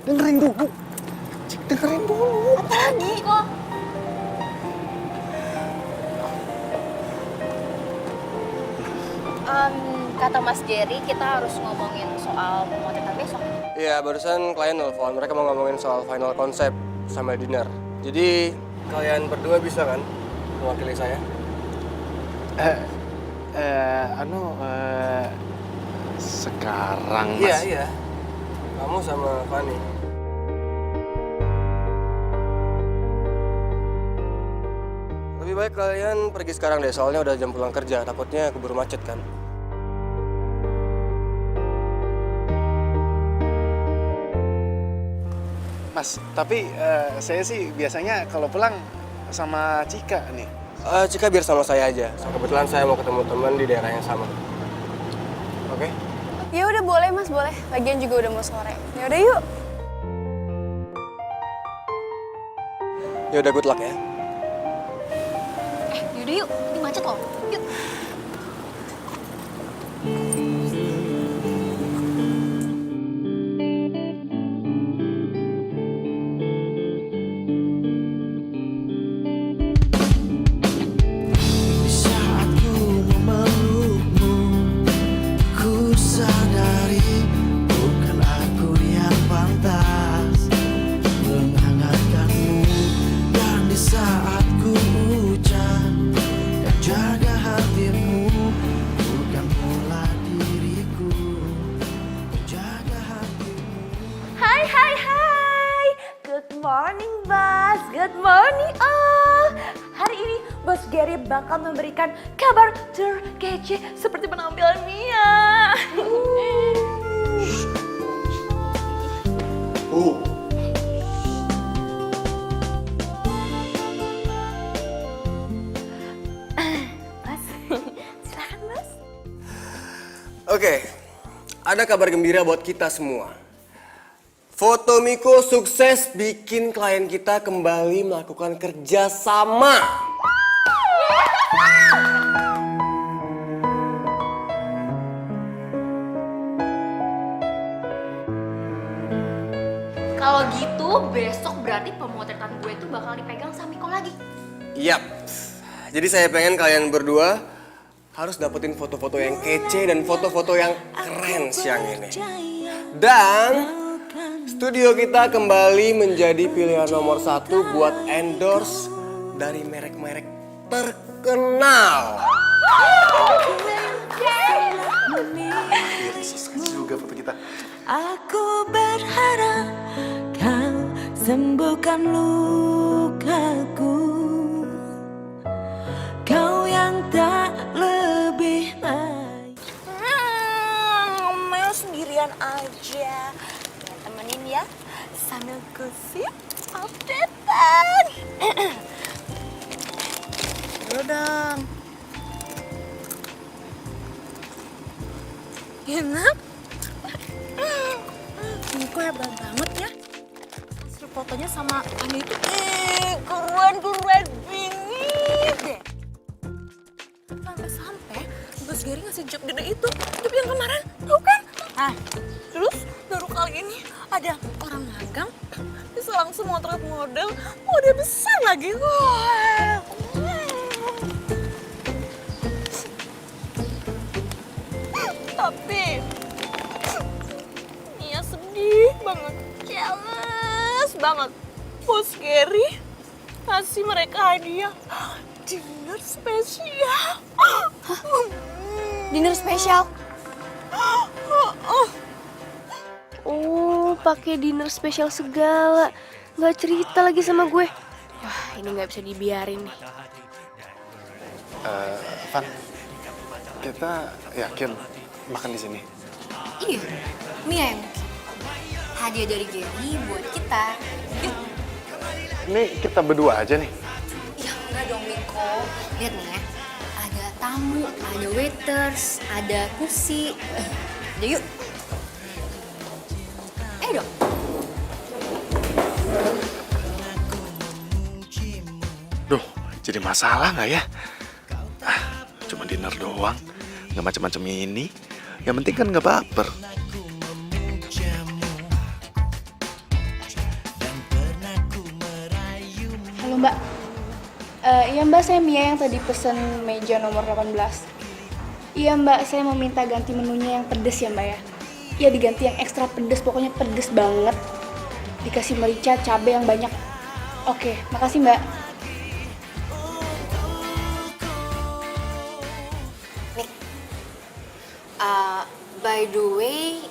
A: Dengerin dulu. Cik, dengerin dulu.
C: Apa lagi kok? Kata Mas Jerry, kita harus ngomongin soal pemotretan besok.
G: Iya, barusan klien nelfon. Mereka mau ngomongin soal final konsep sama dinner. Jadi, kalian berdua bisa kan mewakili saya?
A: Sekarang Mas.
G: Iya. Kamu sama Fanny. Lebih baik kalian pergi sekarang deh, soalnya udah jam pulang kerja. Takutnya keburu macet kan.
A: Mas, tapi saya sih biasanya kalau pulang sama Cika nih.
G: Cika biar sama saya aja. Kebetulan saya mau ketemu teman di daerah yang sama. Oke?
D: Ya udah boleh Mas, boleh. Lagian juga udah mau sore. Ya udah yuk.
G: Ya udah, good luck ya.
C: Yaudah yuk, ini macet loh. Yuk.
J: Di saat ku memelukmu, ku sadari bukan aku yang pantas menghangatkanmu. Dan di saat ku ucap dan jaga hatimu, bukan pula diriku jaga hatimu.
F: Hai. Good morning, Bos. Good morning, all. Hari ini Bos Gary bakal memberikan kabar terkece seperti penampilan Mia. Bos, silakan Bos.
G: Oke, ada kabar gembira buat kita semua. Foto Miko sukses bikin klien kita kembali melakukan kerja sama.
C: Kalau gitu, besok berarti pemotretan gue tuh bakal dipegang sama Miko lagi.
G: Yap. Jadi saya pengen kalian berdua harus dapetin foto-foto yang kece dan foto-foto yang keren siang ini. Dan studio kita kembali menjadi pilihan nomor 1 buat endorse dari merek-merek terkenal.
A: Sukses juga foto kita.
E: Aku berharap kau sembuhkan lukaku. Kau yang tak lebih baik.
F: Ngomel sendirian aja. Temenin ya, sambil gosip updatean. Ayo dong. Enak. Niko hebat banget ya. Hasil fotonya sama Ani itu keren bingit deh. Sampai-sampai Bos Gary ngasih job gede itu. Job yang kemarin, tau kan? Nah, terus baru kali ini ada orang magang bisa langsung motret model besar lagi. Wah. Tapi Nia sedih banget, jealous banget. Bos Gary kasih mereka hadiah dinner spesial.
C: Dinner spesial.
I: Oh, pakai dinner spesial segala. Nggak cerita lagi sama gue. Wah, ini nggak bisa dibiarin nih.
A: Van, kita yakin makan di sini.
C: Iya, Mia yang bikin. Hadiah dari Gary buat kita.
A: Ini kita berdua aja nih.
C: Ya enggak dong Miko. Lihat nih ya. Ada tamu, ada waiters, ada kursi. Udah yuk. Ayo dong.
A: Duh, jadi masalah nggak ya? Cuma dinner doang, nggak macam-macam ini. Yang penting kan nggak baper.
D: Mbak. Iya Mbak, saya Mia yang tadi pesen meja nomor 18. Iya Mbak, saya mau minta ganti menunya yang pedes ya Mbak ya. Iya diganti yang ekstra pedes, pokoknya pedes banget. Dikasih merica, cabai yang banyak. Oke, makasih Mbak.
I: By the way,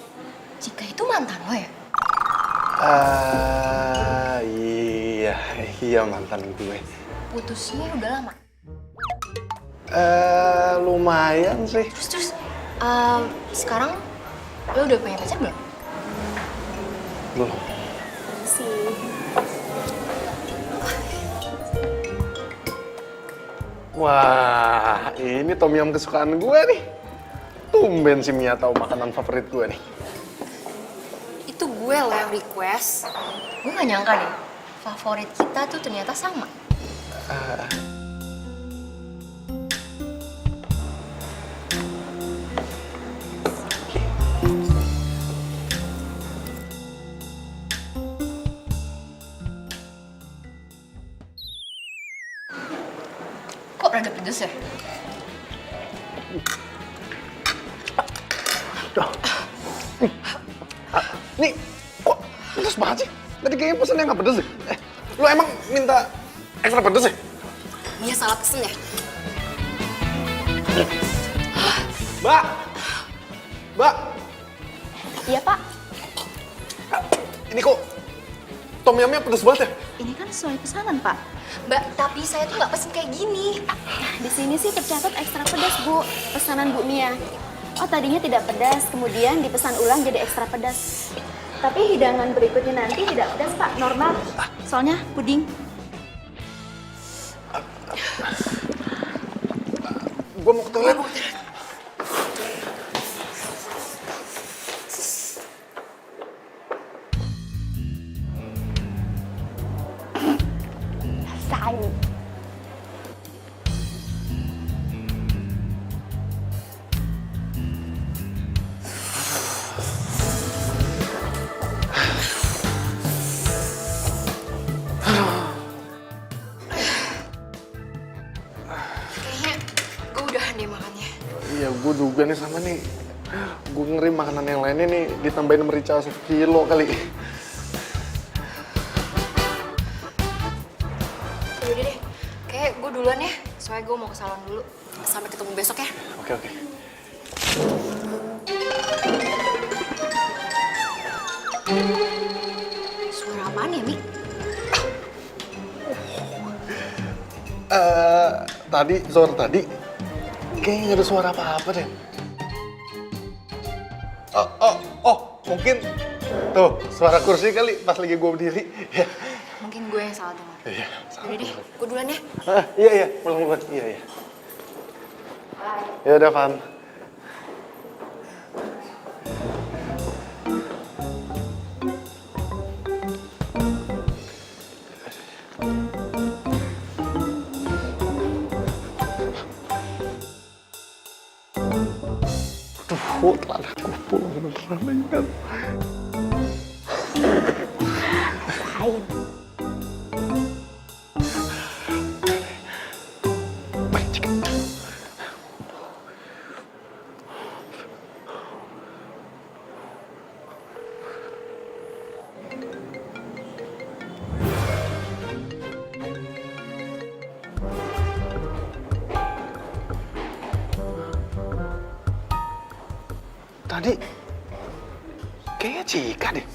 I: Cika itu mantan lo ya?
A: Iya mantan gue.
I: Putusnya udah lama?
A: Lumayan sih.
I: Terus, sekarang lo udah punya pacar belum?
A: Belum. Wah, ini tom yum kesukaan gue nih. Tumben si Mia tahu makanan favorit gue nih.
I: Itu gue lo yang request. Gue gak nyangka deh, favorit kita tuh ternyata sama. Kok rada pedes ya?
A: Nih, kok pedes banget sih? Tadi kayaknya pesennya nggak pedes deh. Lo emang minta ekstra pedes ya?
I: Mia salah pesen ya?
A: Mbak! Mbak!
F: Iya Pak,
A: Ini kok tom yumnya pedes banget ya?
F: ini kan sesuai pesanan Pak.
I: Mbak, tapi saya tuh nggak pesen kayak gini.
F: Di sini sih tercatat ekstra pedas Bu, pesanan Bu Mia. Oh tadinya tidak pedas, kemudian dipesan ulang jadi ekstra pedas. Tapi hidangan berikutnya nanti tidak pedas Pak, normal. Soalnya puding.
A: Gue mau ke toilet.
I: Kayaknya gue udahan deh makannya.
A: Iya, gue juga nih sama nih. Gue ngeri makanan yang lainnya nih ditambahin merica 1 kilo kali.
I: Yaudah deh, kayak gue duluan ya. Soalnya gue mau ke salon dulu. Sampai ketemu besok ya.
A: Oke.
I: Suara apaan ya, Mik?
A: Suara tadi kayaknya nggak ada suara apa-apa deh. Mungkin tuh suara kursi kali pas lagi gue berdiri. Ya.
I: Mungkin gue yang salah dengar.
A: Iya.
I: Yaudah deh, gue duluan ya.
A: Iya, pulang. Iya. Ya udah, Van. Aduh, telat aku pulang beneran ingat. Baik, Cik. Tadi kayaknya Cika deh.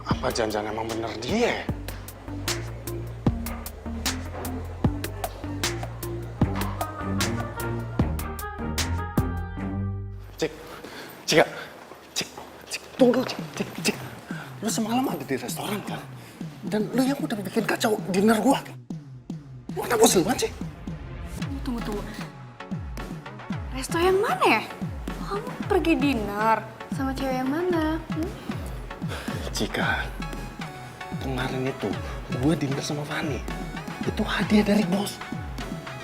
A: Apa jangan-jangan emang bener dia ya? Cika. Tunggu, Cik. Lu semalam ada di restoran kan? Dan lu yang udah bikin kacau dinner gua. Lu kenapa usil banget sih?
D: Tunggu. Resto yang mana ya? Kamu pergi dinner sama cewek yang mana?
A: Cika, kemarin itu gue dinner sama Fanny. Itu hadiah dari bos.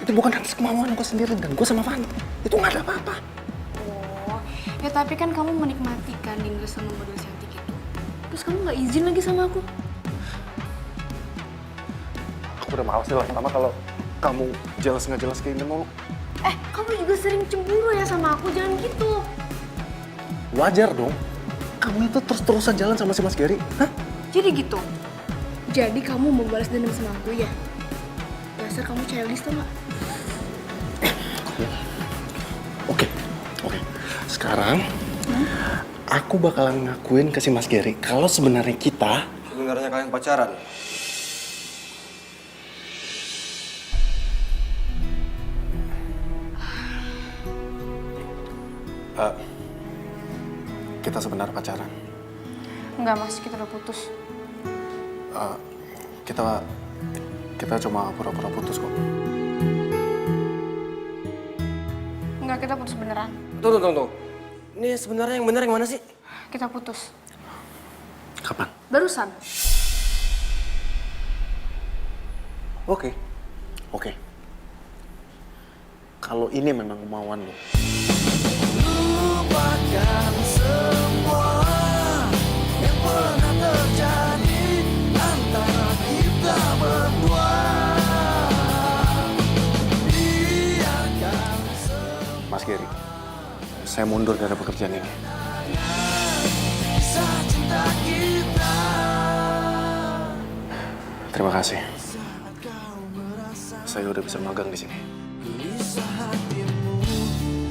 A: Itu bukan atas kemauan gue sendiri dan gue sama Fanny. Itu nggak ada apa-apa.
D: Oh, Ya tapi kan kamu menikmati kan dinner sama model cantik itu. Terus kamu nggak izin lagi sama aku.
A: Aku udah males deh lama-lama kalau kamu jelas nggak jelas kayak gini mulu.
D: Kamu juga sering cemburu ya sama aku, jangan gitu.
A: Wajar dong. Kamu itu terus-terusan jalan sama si Mas Gary. Hah?
D: Jadi gitu. Jadi kamu mau balas dendam sama aku ya? Dasar kamu childish tuh nggak?
A: Oke. Sekarang aku bakalan ngakuin ke si Mas Gary kalau sebenarnya kita
H: Sebenarnya kalian pacaran?
A: kita sebenarnya pacaran.
D: Enggak mas, kita udah putus.
A: Kita cuma pura-pura putus kok.
D: Enggak, kita putus beneran.
H: Tunggu. Ini sebenarnya yang benar yang mana sih?
D: Kita putus.
A: Kapan?
D: Barusan.
A: Oke. Kalau ini memang kemauan lo.
J: Lupakan semua yang pernah terjadi antara kita berdua. Biarkan
A: Mas Gary, saya mundur dari pekerjaan ini.
J: kisah cinta kita.
A: Terima kasih. Saya udah bisa magang di sini.
J: Gelisah hatimu,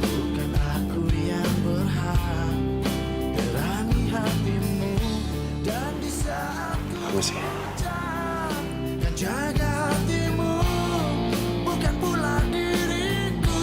J: bukan aku yang berhak terangi hatimu. Dan di saat
A: Permisi.
J: kan jaga hatimu, bukan pula diriku.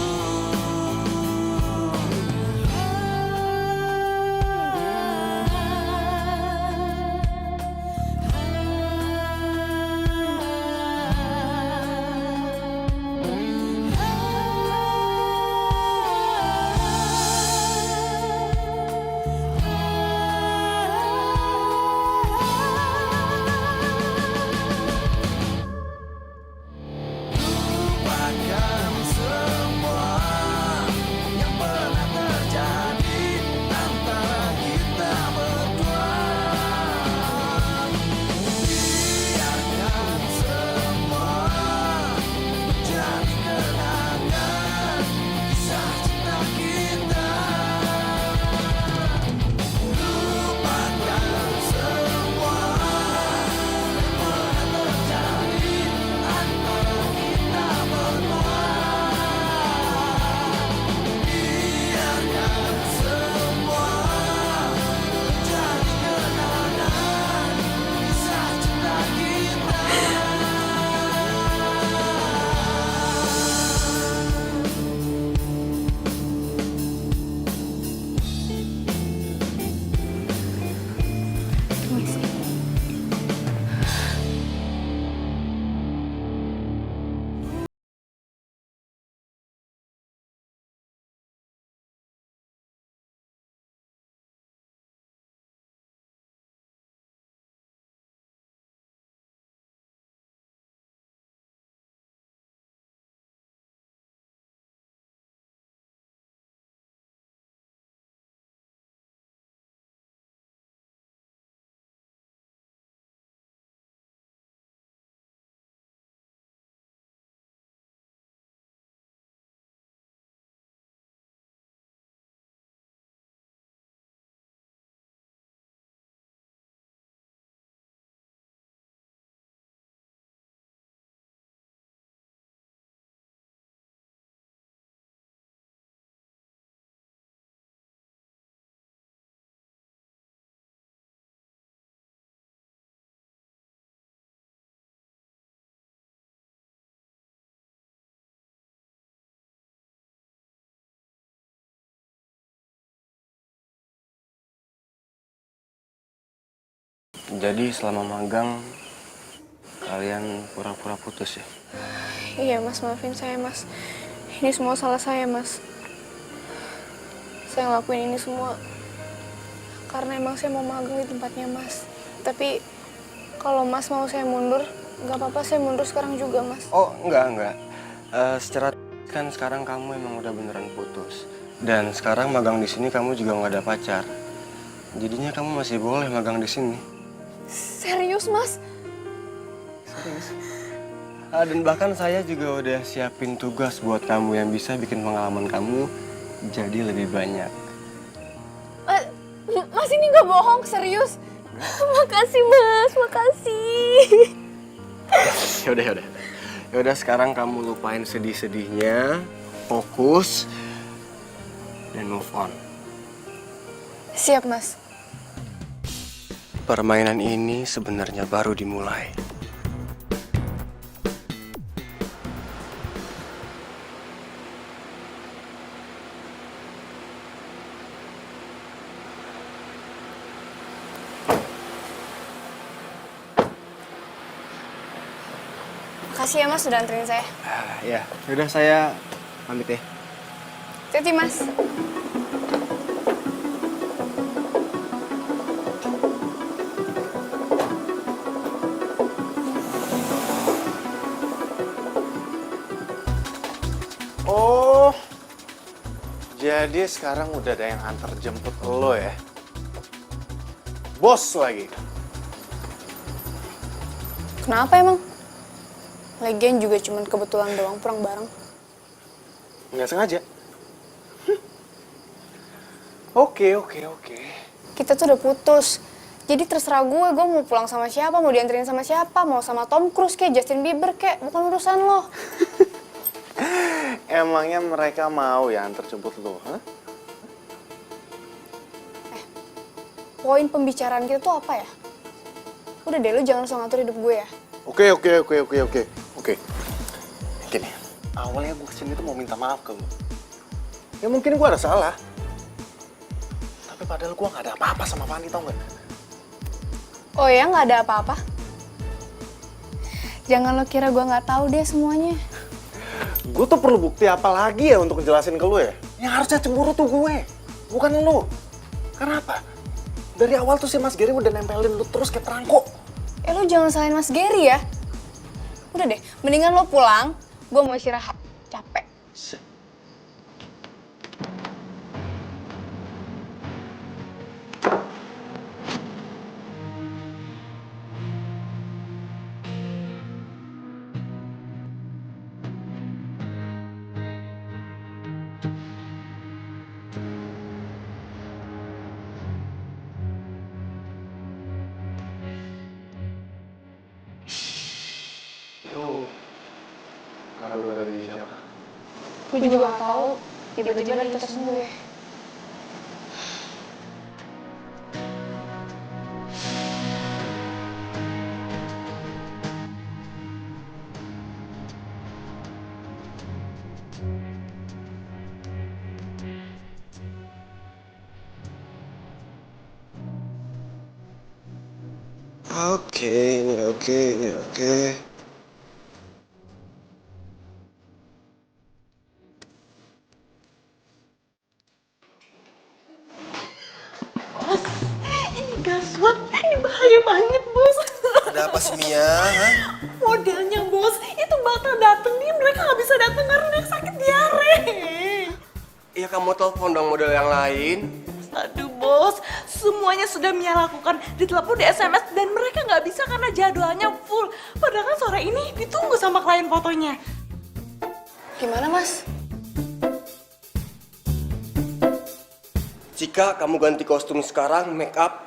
J: Lupakan semua yang pernah terjadi antara kita berdua. Biarkan semua menjadi kenangan kisah cinta kita. Lupakan semua yang pernah terjadi antara kita berdua. Biarkan semua menjadi kenangan kisah cinta kita.
H: Jadi selama magang kalian pura-pura putus ya?
D: Iya mas, maafin saya mas. Ini semua salah saya mas. Saya ngelakuin ini semua karena emang saya mau magang di tempatnya mas. Tapi kalau mas mau saya mundur, nggak apa-apa, saya mundur sekarang juga mas.
H: Oh enggak. Secara kan sekarang kamu emang udah beneran putus.
G: Dan sekarang magang di sini kamu juga nggak ada pacar. Jadinya kamu masih boleh magang di sini.
D: Serius, Mas?
G: Serius. Dan bahkan saya juga udah siapin tugas buat kamu yang bisa bikin pengalaman kamu jadi lebih banyak.
D: Mas ini nggak bohong, serius. Makasih, Mas. Makasih.
G: Yaudah sekarang kamu lupain sedih-sedihnya, fokus, dan move on.
D: Siap, Mas.
G: Permainan ini sebenarnya baru dimulai.
D: Makasih ya, Mas, sudah anterin saya.
G: Ya, yaudah saya pamit ya.
D: Hati-hati, Mas.
A: Oh, jadi sekarang udah ada yang antar jemput lo ya? Bos lagi?
D: Kenapa emang? Lagian juga cuman kebetulan doang pulang bareng.
A: Nggak sengaja? Oke.
D: Kita tuh udah putus. Jadi terserah gue mau pulang sama siapa, mau dianterin sama siapa, mau sama Tom Cruise kayak Justin Bieber kayak, bukan urusan lo.
A: Emangnya mereka mau ya antar jemput lo? Huh?
D: Poin pembicaraan kita tuh apa ya? Udah deh, lo jangan langsung ngatur hidup gue ya.
A: Oke. Gini, awalnya gue kesini tuh mau minta maaf ke lo. Ya mungkin gue ada salah. Tapi padahal gue gak ada apa-apa sama Fanny, tau gak?
D: Oh ya, nggak ada apa-apa? Jangan lo kira gue nggak tahu deh semuanya.
A: Gue tuh perlu bukti apa lagi ya untuk ngejelasin ke lo ya? Yang harusnya cemburu tuh gue, bukan lo. Kenapa? Dari awal tuh si Mas Gary udah nempelin lo terus kayak perangko.
D: Lo jangan salahin Mas Gary ya. Udah deh, mendingan lo pulang. Gue mau istirahat, capek.
A: Kalau dari siapa?
D: Gue juga gak tahu. Tiba-tiba dari tas gue.
G: Oke.
F: Gaswat, ini bahaya banget, Bos.
G: Ada apa sih, Mia? Hah?
F: Modelnya, Bos, itu bakal dateng nih, mereka nggak bisa dateng karena dia sakit diare.
G: Ya kamu telepon dong model yang lain.
F: Aduh, Bos, semuanya sudah Mia lakukan, ditelepon, di SMS, dan mereka nggak bisa karena jadwalnya full. Padahal kan sore ini ditunggu sama klien fotonya.
D: Gimana, Mas?
G: Jika kamu ganti kostum sekarang, make up,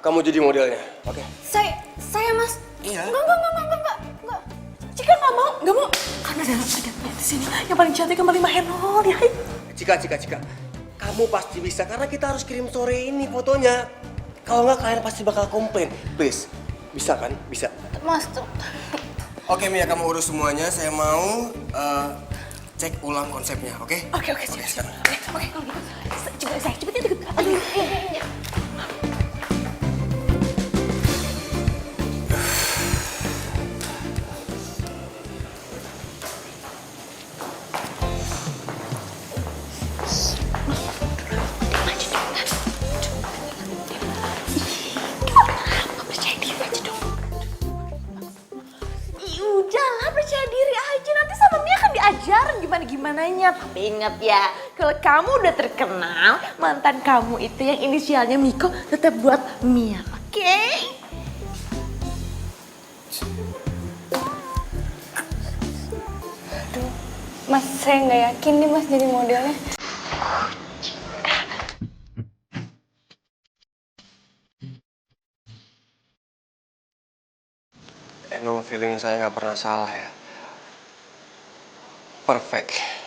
G: kamu jadi modelnya, oke?
D: Saya, Mas.
G: Iya.
F: Enggak. Cika nggak mau. Karena ada di sini yang paling cantik yang paling mahal ya.
G: Cika. Kamu pasti bisa, karena kita harus kirim sore ini fotonya. Kalau nggak, kalian pasti bakal komplain. Please, bisa kan? Bisa.
D: Mas, tuh.
G: Oke, Mia, kamu urus semuanya. Saya mau cek ulang konsepnya, oke?
F: Oke,
G: sekarang.
F: Oke, kalau gitu. Saya cepet. Aduh, iya. Udahlah, percaya diri aja. Nanti sama Mia kan diajarin gimana-gimananya. Mia. Tapi ingat ya, kalau kamu udah terkenal, mantan kamu itu yang inisialnya Miko tetap buat Mia, oke?
D: Mas, saya nggak yakin nih Mas jadi modelnya.
G: Emang feeling saya nggak pernah salah ya. Perfect.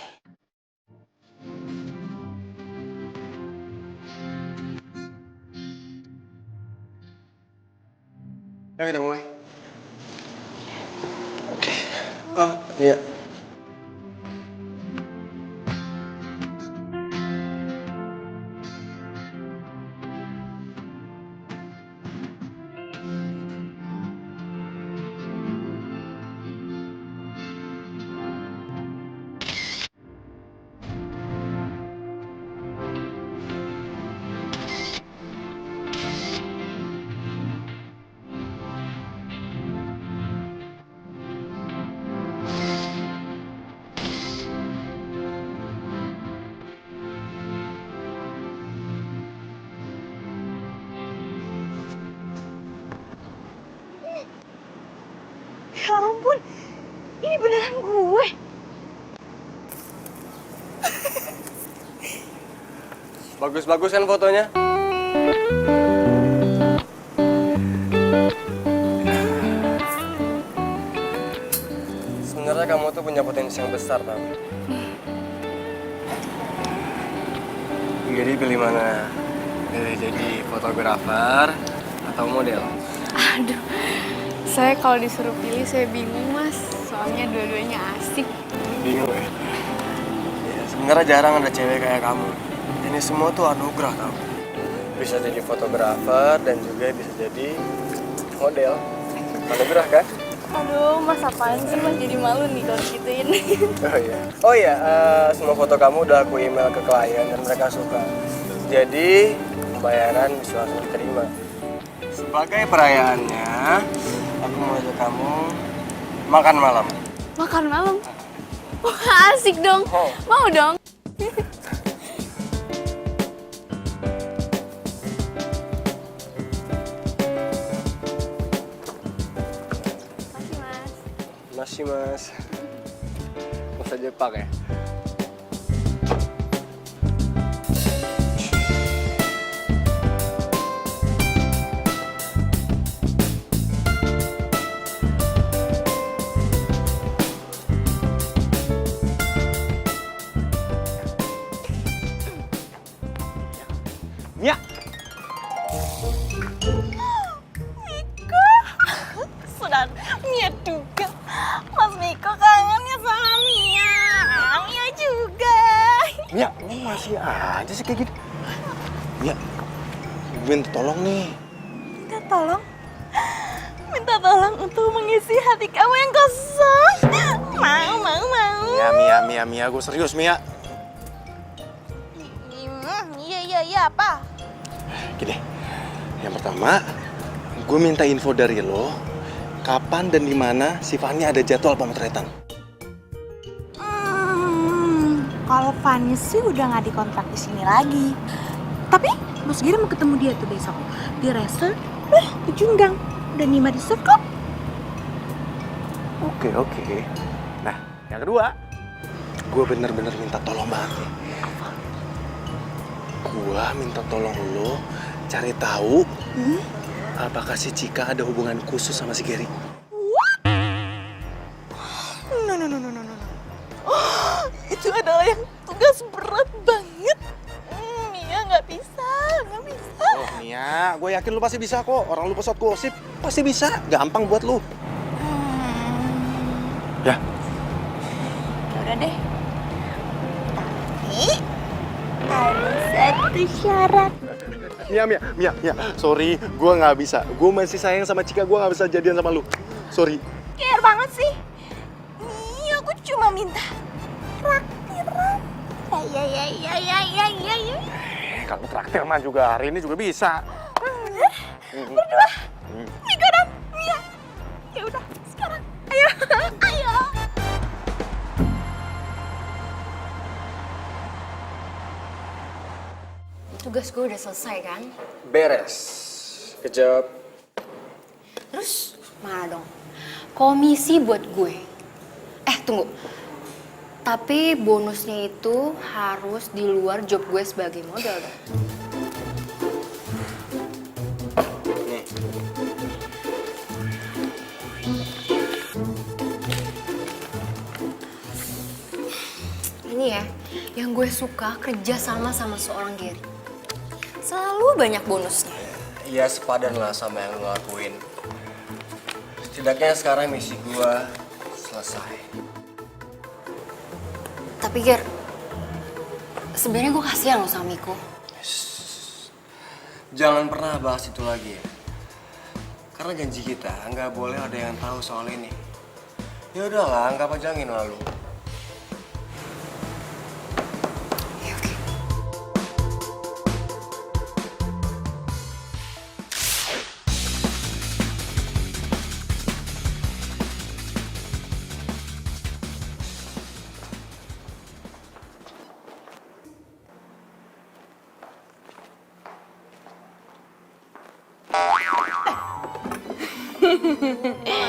G: Ya kita mulai. Oke. Oh iya.
C: Ya ampun, ini beneran gue.
G: Bagus-bagus kan fotonya? Sebenarnya kamu tuh punya potensi yang besar, tau? Jadi pilih mana? Pilih jadi fotografer atau model?
D: Aduh, saya kalau disuruh pilih saya bingung Mas. Soalnya dua-duanya asik.
G: Bingung ya? Ya, sebenarnya jarang ada cewek kayak kamu. Ini semua tuh anugerah tau. Bisa jadi fotografer dan juga bisa jadi model. Anugerah kan?
D: Aduh, Mas apaan sih Mas jadi malu nih kalau gituin.
G: Oh iya, semua foto kamu udah aku email ke klien dan mereka suka. Jadi pembayaran bisa langsung diterima. Sebagai perayaannya, aku mau ajak kamu makan malam.
D: Makan malam? Wah asik dong, mau dong.
G: Masih mas. Masa Jepang ya?
H: Mia!
F: Miko, sudah Mia juga. Mas Miko kangennya sama Mia. Mia juga.
A: Mia, ini masih aja sih kayak gitu. Mia, gue minta tolong nih.
F: Minta tolong? Minta tolong untuk mengisi hati kamu yang kosong. Mau.
A: Mia, gue serius, Mia.
F: Iya, apa?
A: Gini, yang pertama, gue minta info dari lo, kapan dan di mana si Fanny ada jadwal pemotretan.
F: Kalau Fanny sih udah nggak dikontrak di sini lagi. Tapi Mas Giri mau ketemu dia tuh besok di resort. Di Junggang. Udah Nima di resort kok.
A: Oke. Nah, yang kedua, gue bener-bener minta tolong banget nih. Gue minta tolong lo cari tahu apakah si Cika ada hubungan khusus sama si Gary.
F: No. Itu adalah yang tugas berat banget. Mia nggak bisa.
A: Oh Mia, gue yakin lu pasti bisa kok. Orang lu pesat gosip, pasti bisa. Gampang buat lu. Ya.
F: Udah deh. Tapi ada satu syarat.
A: Mia. Sorry, gue nggak bisa. Gue masih sayang sama Cika, gue nggak bisa jadian sama lu. Sorry.
F: Care banget sih. Nih, aku cuma minta traktiran. Ya.
A: Kalau traktir mah juga hari ini juga bisa.
F: Berdua. Miko dan Mia. Ya udah, sekarang. Ayo.
C: tugas gue udah selesai kan?
G: Beres. Kejawab.
C: Terus mana dong? Komisi buat gue. Tunggu. Tapi bonusnya itu harus di luar job gue sebagai model dong.
G: Nih.
C: Ini ya, yang gue suka kerja sama seorang Gary. Selalu banyak bonusnya.
G: Iya, sepadan lah sama yang lo lakuin. Setidaknya sekarang misi gue selesai.
C: Tapi Ger, sebenarnya gue kasihan loh sama Miko.
G: Jangan pernah bahas itu lagi ya. Karena janji kita nggak boleh ada yang tahu soal ini. Ya udahlah, nggak pajangin lalu.
C: Ya oke.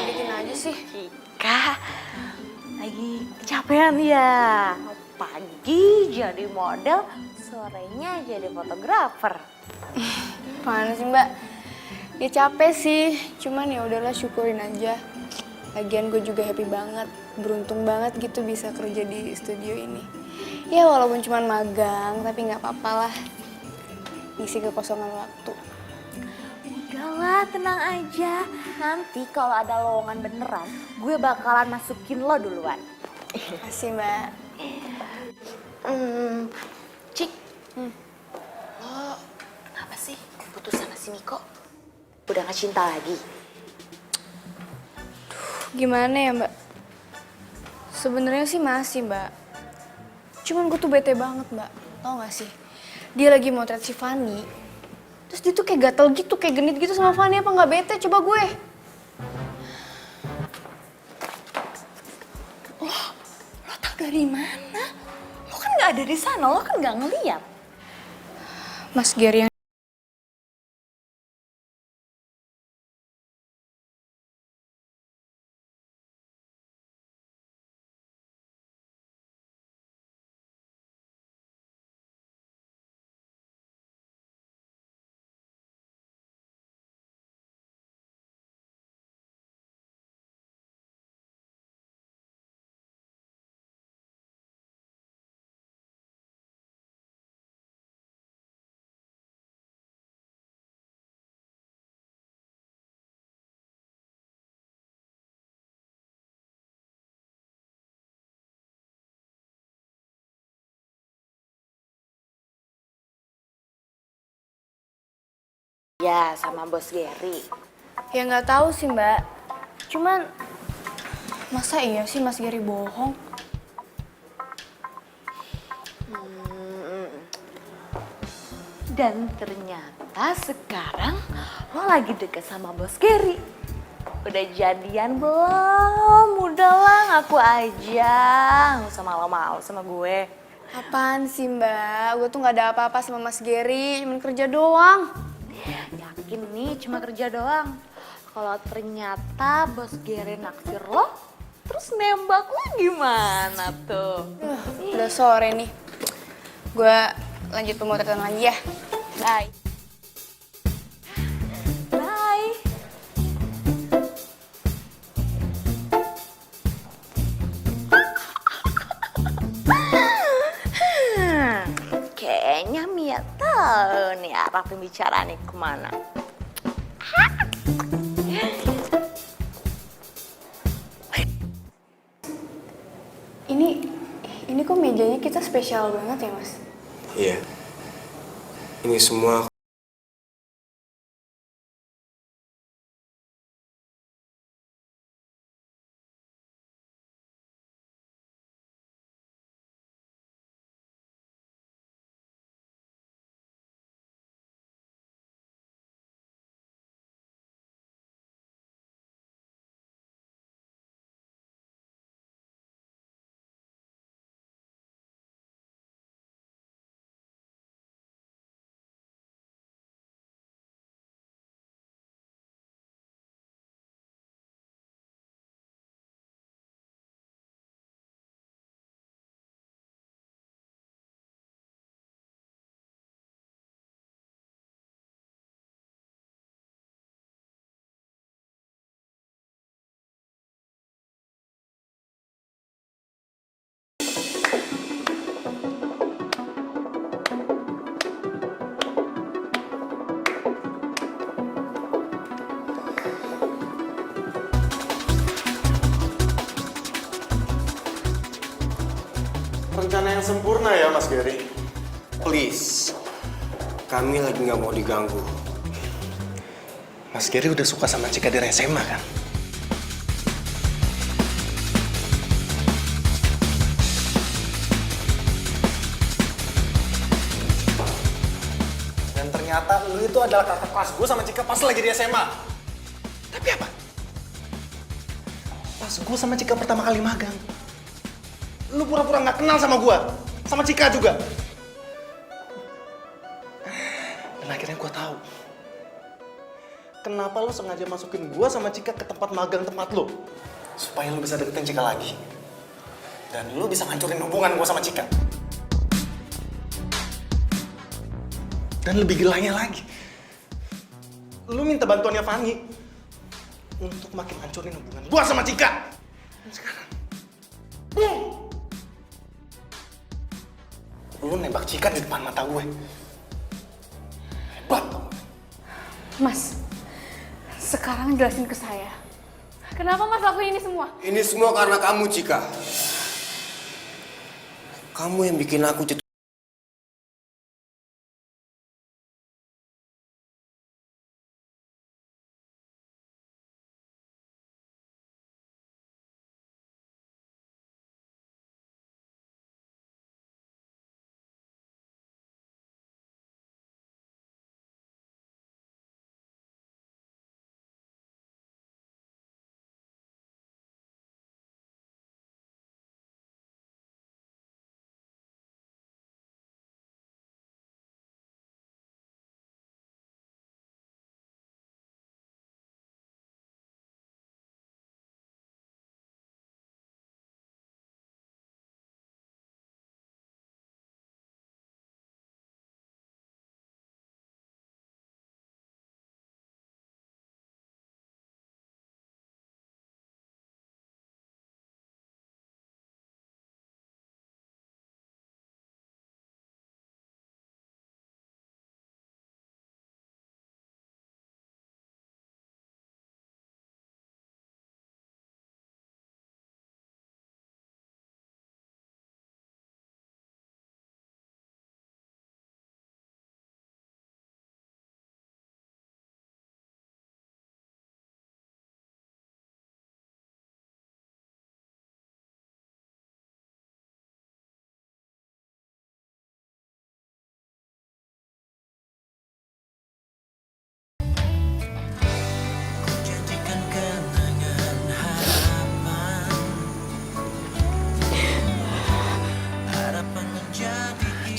C: Bikin aja sih.
F: Cika, lagi kecapean ya. Pagi jadi model, sorenya jadi fotografer.
D: Mana sih Mbak? Ya capek sih, cuman ya udahlah syukurin aja. Lagian gue juga happy banget, beruntung banget gitu bisa kerja di studio ini. Ya walaupun cuman magang, tapi nggak apa-apa lah. Isi kekosongan waktu.
F: Udahlah, tenang aja. Nanti kalau ada lowongan beneran, gue bakalan masukin lo duluan.
D: Makasih Mbak.
C: Cik, lo kenapa sih putus sama si Miko? Udah gak cinta lagi?
D: Gimana ya Mbak? Sebenarnya sih masih Mbak. Cuman gue tuh bete banget Mbak. Tau gak sih? Dia lagi motret si Fanny. Terus dia tuh kayak gatel gitu, kayak genit gitu sama Fanny. Apa gak bete? Coba gue.
F: Lo tau dari mana? Lo kan gak ada di sana, lo kan gak ngeliat.
D: Mas Gary yang
F: Ya, sama bos Gary.
D: ya nggak tahu sih Mbak. Cuman masa iya sih Mas Gary bohong?
F: Dan ternyata sekarang lo lagi deket sama bos Gary. Udah jadian belum? Udahlah, ngaku aja. Nggak usah malu-malu sama gue.
D: Apaan sih Mbak? Gue tuh nggak ada apa-apa sama Mas Gary, cuman kerja doang.
F: Yakin nih cuma kerja doang. Kalau ternyata bos Gary naksir lo, terus nembak lo gimana tuh?
D: Udah sore nih. Gue lanjut pemotretan lagi ya. Bye.
F: Bye. Kayaknya Mia tahu nih arah pembicaraannya kemana.
D: Ini kok mejanya kita spesial banget ya Mas?
G: Iya. Ini semua yang sempurna ya, Mas Gary. Please, kami lagi nggak mau diganggu.
A: Mas Gary udah suka sama Cika dari SMA kan?
G: Dan ternyata lu itu adalah kakak kelas gue sama Cika pas lagi di SMA.
A: Tapi apa? Pas gue sama Cika pertama kali magang, lu pura-pura nggak kenal sama gue, sama Cika juga. Dan akhirnya gue tahu kenapa lu sengaja masukin gue sama Cika ke tempat magang tempat lu, supaya lu bisa deketin Cika lagi, dan lu bisa ngancurin hubungan gue sama Cika. Dan lebih gilanya lagi, lu minta bantuannya Fanny untuk makin hancurin hubungan gua sama Cika. Dan sekarang, boom! Lu nembak Cika di depan mata gue. Hebat kamu.
D: Mas, sekarang jelasin ke saya. Kenapa Mas lakuin ini semua?
G: Ini semua karena kamu, Cika. Kamu yang bikin aku jatuh.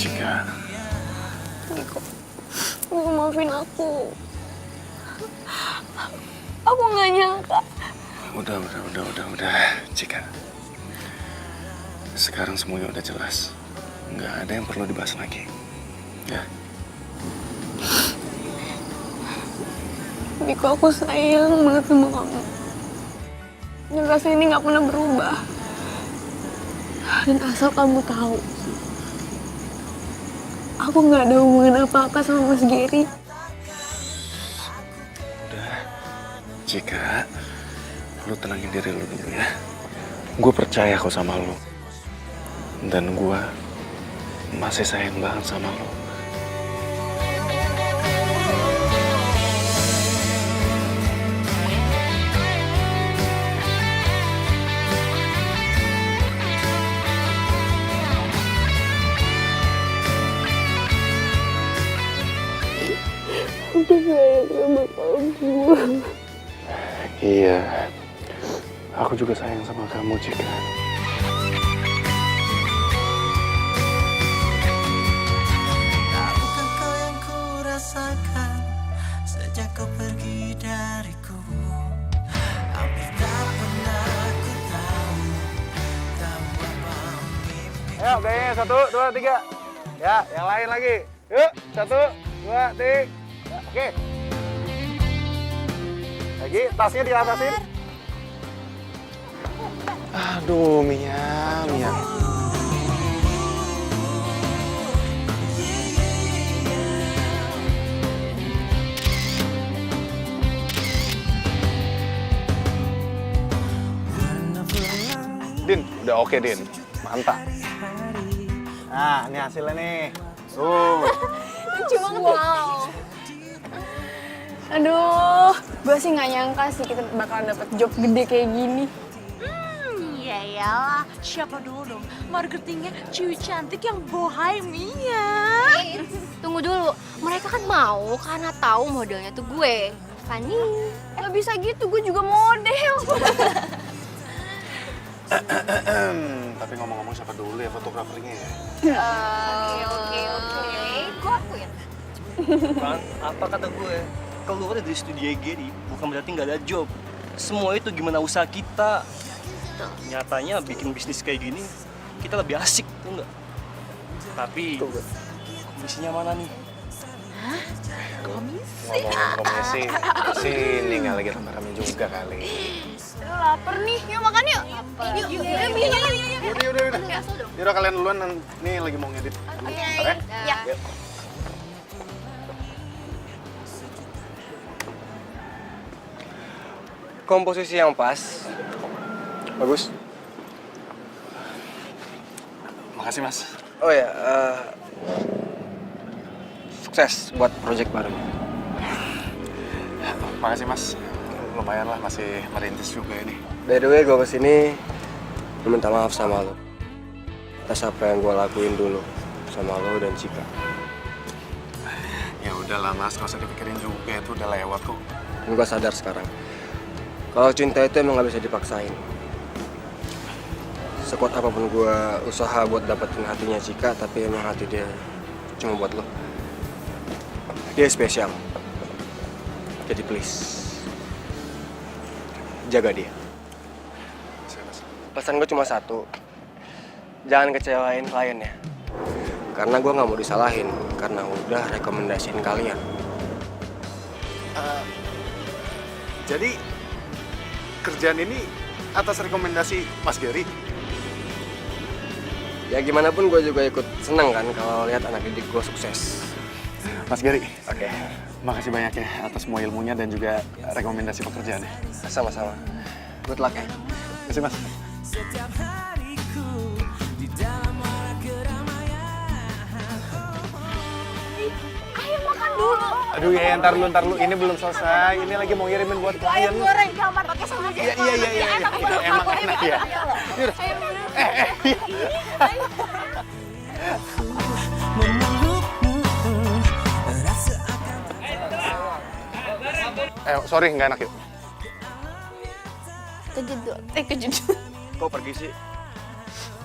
A: Cika,
C: Miko maafin aku. Aku nggak nyangka.
A: udah, Cika. Sekarang semuanya udah jelas. Nggak ada yang perlu dibahas lagi. Ya.
C: Miko, aku sayang banget sama kamu. Dan rasa ini nggak pernah berubah. Dan asal kamu tahu, aku nggak ada hubungan apa-apa sama Mas Gary.
A: Udah, Cika, lu tenangin diri lu dulu ya. Gue percaya kok sama lu. Dan gue masih sayang banget sama lu.
C: Aku sayang sama kamu.
A: Iya, aku juga sayang sama kamu, Cika.
J: Tahukah kau yang ku rasakan sejak kau pergi dariku? Hampir tak pernah ku tahu apa mimpi.
A: Ayo, gayanya 1, 2, 3. Ya, yang lain lagi. Yuk, 1, 2, 3. Oke. Lagi, tasnya diatasin. Aduh, Mia.
J: Warna pelangi
A: Din, udah oke, Din. Mantap.
J: hari
A: Nah, ini hasilnya nih. Tuh.
D: Lucu banget. Wow. Aduh, gue sih nggak nyangka sih kita bakalan dapet job gede kayak gini.
F: Iya iyalah, siapa dulu dong marketingnya cewek cantik yang bohemia.
I: Tunggu dulu, mereka kan mau karena tahu modelnya tuh gue, Fanny.
D: Gak bisa gitu, gue juga model.
A: Tapi ngomong-ngomong siapa dulu ya fotografernya ya?
I: Oke. Gue akuin.
H: Kan, apa kata gue? Keluar dari studio Gary bukan berarti nggak ada job. Semua itu gimana usaha kita. Nyatanya bikin bisnis kayak gini, kita lebih asik, tuh nggak? Tapi, komisinya mana nih?
A: Ngomong-ngomong komisi, sini nggak lagi rame-rame juga kali.
C: Aduh, lapar nih. Yuk makan yuk. Yuk.
A: Yaudah kalian duluan, nih lagi mau ngedit. Oke?
C: Ya.
A: Yuk.
G: Komposisi yang pas. Bagus.
A: Makasih mas.
G: Oh ya, sukses buat project baru.
A: Makasih mas. Lumayan lah, masih merintis juga ini.
G: By the way, gue kesini minta maaf sama lo atas apa yang gue lakuin dulu sama lo dan Cika.
A: Ya udahlah mas, nggak usah dipikirin juga, itu udah lewat kok.
G: Gue sadar sekarang kalau cinta itu emang gak bisa dipaksain. Sekuat apapun gue usaha buat dapetin hatinya Cika, tapi emang hati dia cuma buat lo. Dia spesial. Jadi please, jaga dia. Pesan gue cuma satu, jangan kecewain kliennya. Karena gue gak mau disalahin, karena udah rekomendasiin kalian.
A: Jadi kerjaan ini atas rekomendasi Mas Gary?
G: Ya gimana pun gue juga ikut seneng kan kalau lihat anak didik gue sukses.
A: Mas Gary, oke. Makasih banyak ya atas semua ilmunya dan juga rekomendasi pekerjaannya.
G: Sama-sama. Good luck ya.
A: Terima kasih mas.
E: Setiap hariku di dalam warak keramaian.
C: Ayo makan dulu.
A: Aduh ya, ntar lu. Ini belum selesai. Ini lagi mau ngirimin buat klien.
C: Goreng kamar pakai sambal
A: Iya. Emang enak ya. Yaudah. Sorry, nggak enak yuk.
D: Kejedut.
G: Kok pergi sih?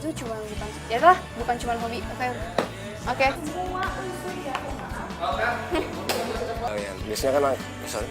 D: Itu cuma bukan, ya lah, bukan cuma hobi. Oke.
G: Oh ya, biasanya kan misalnya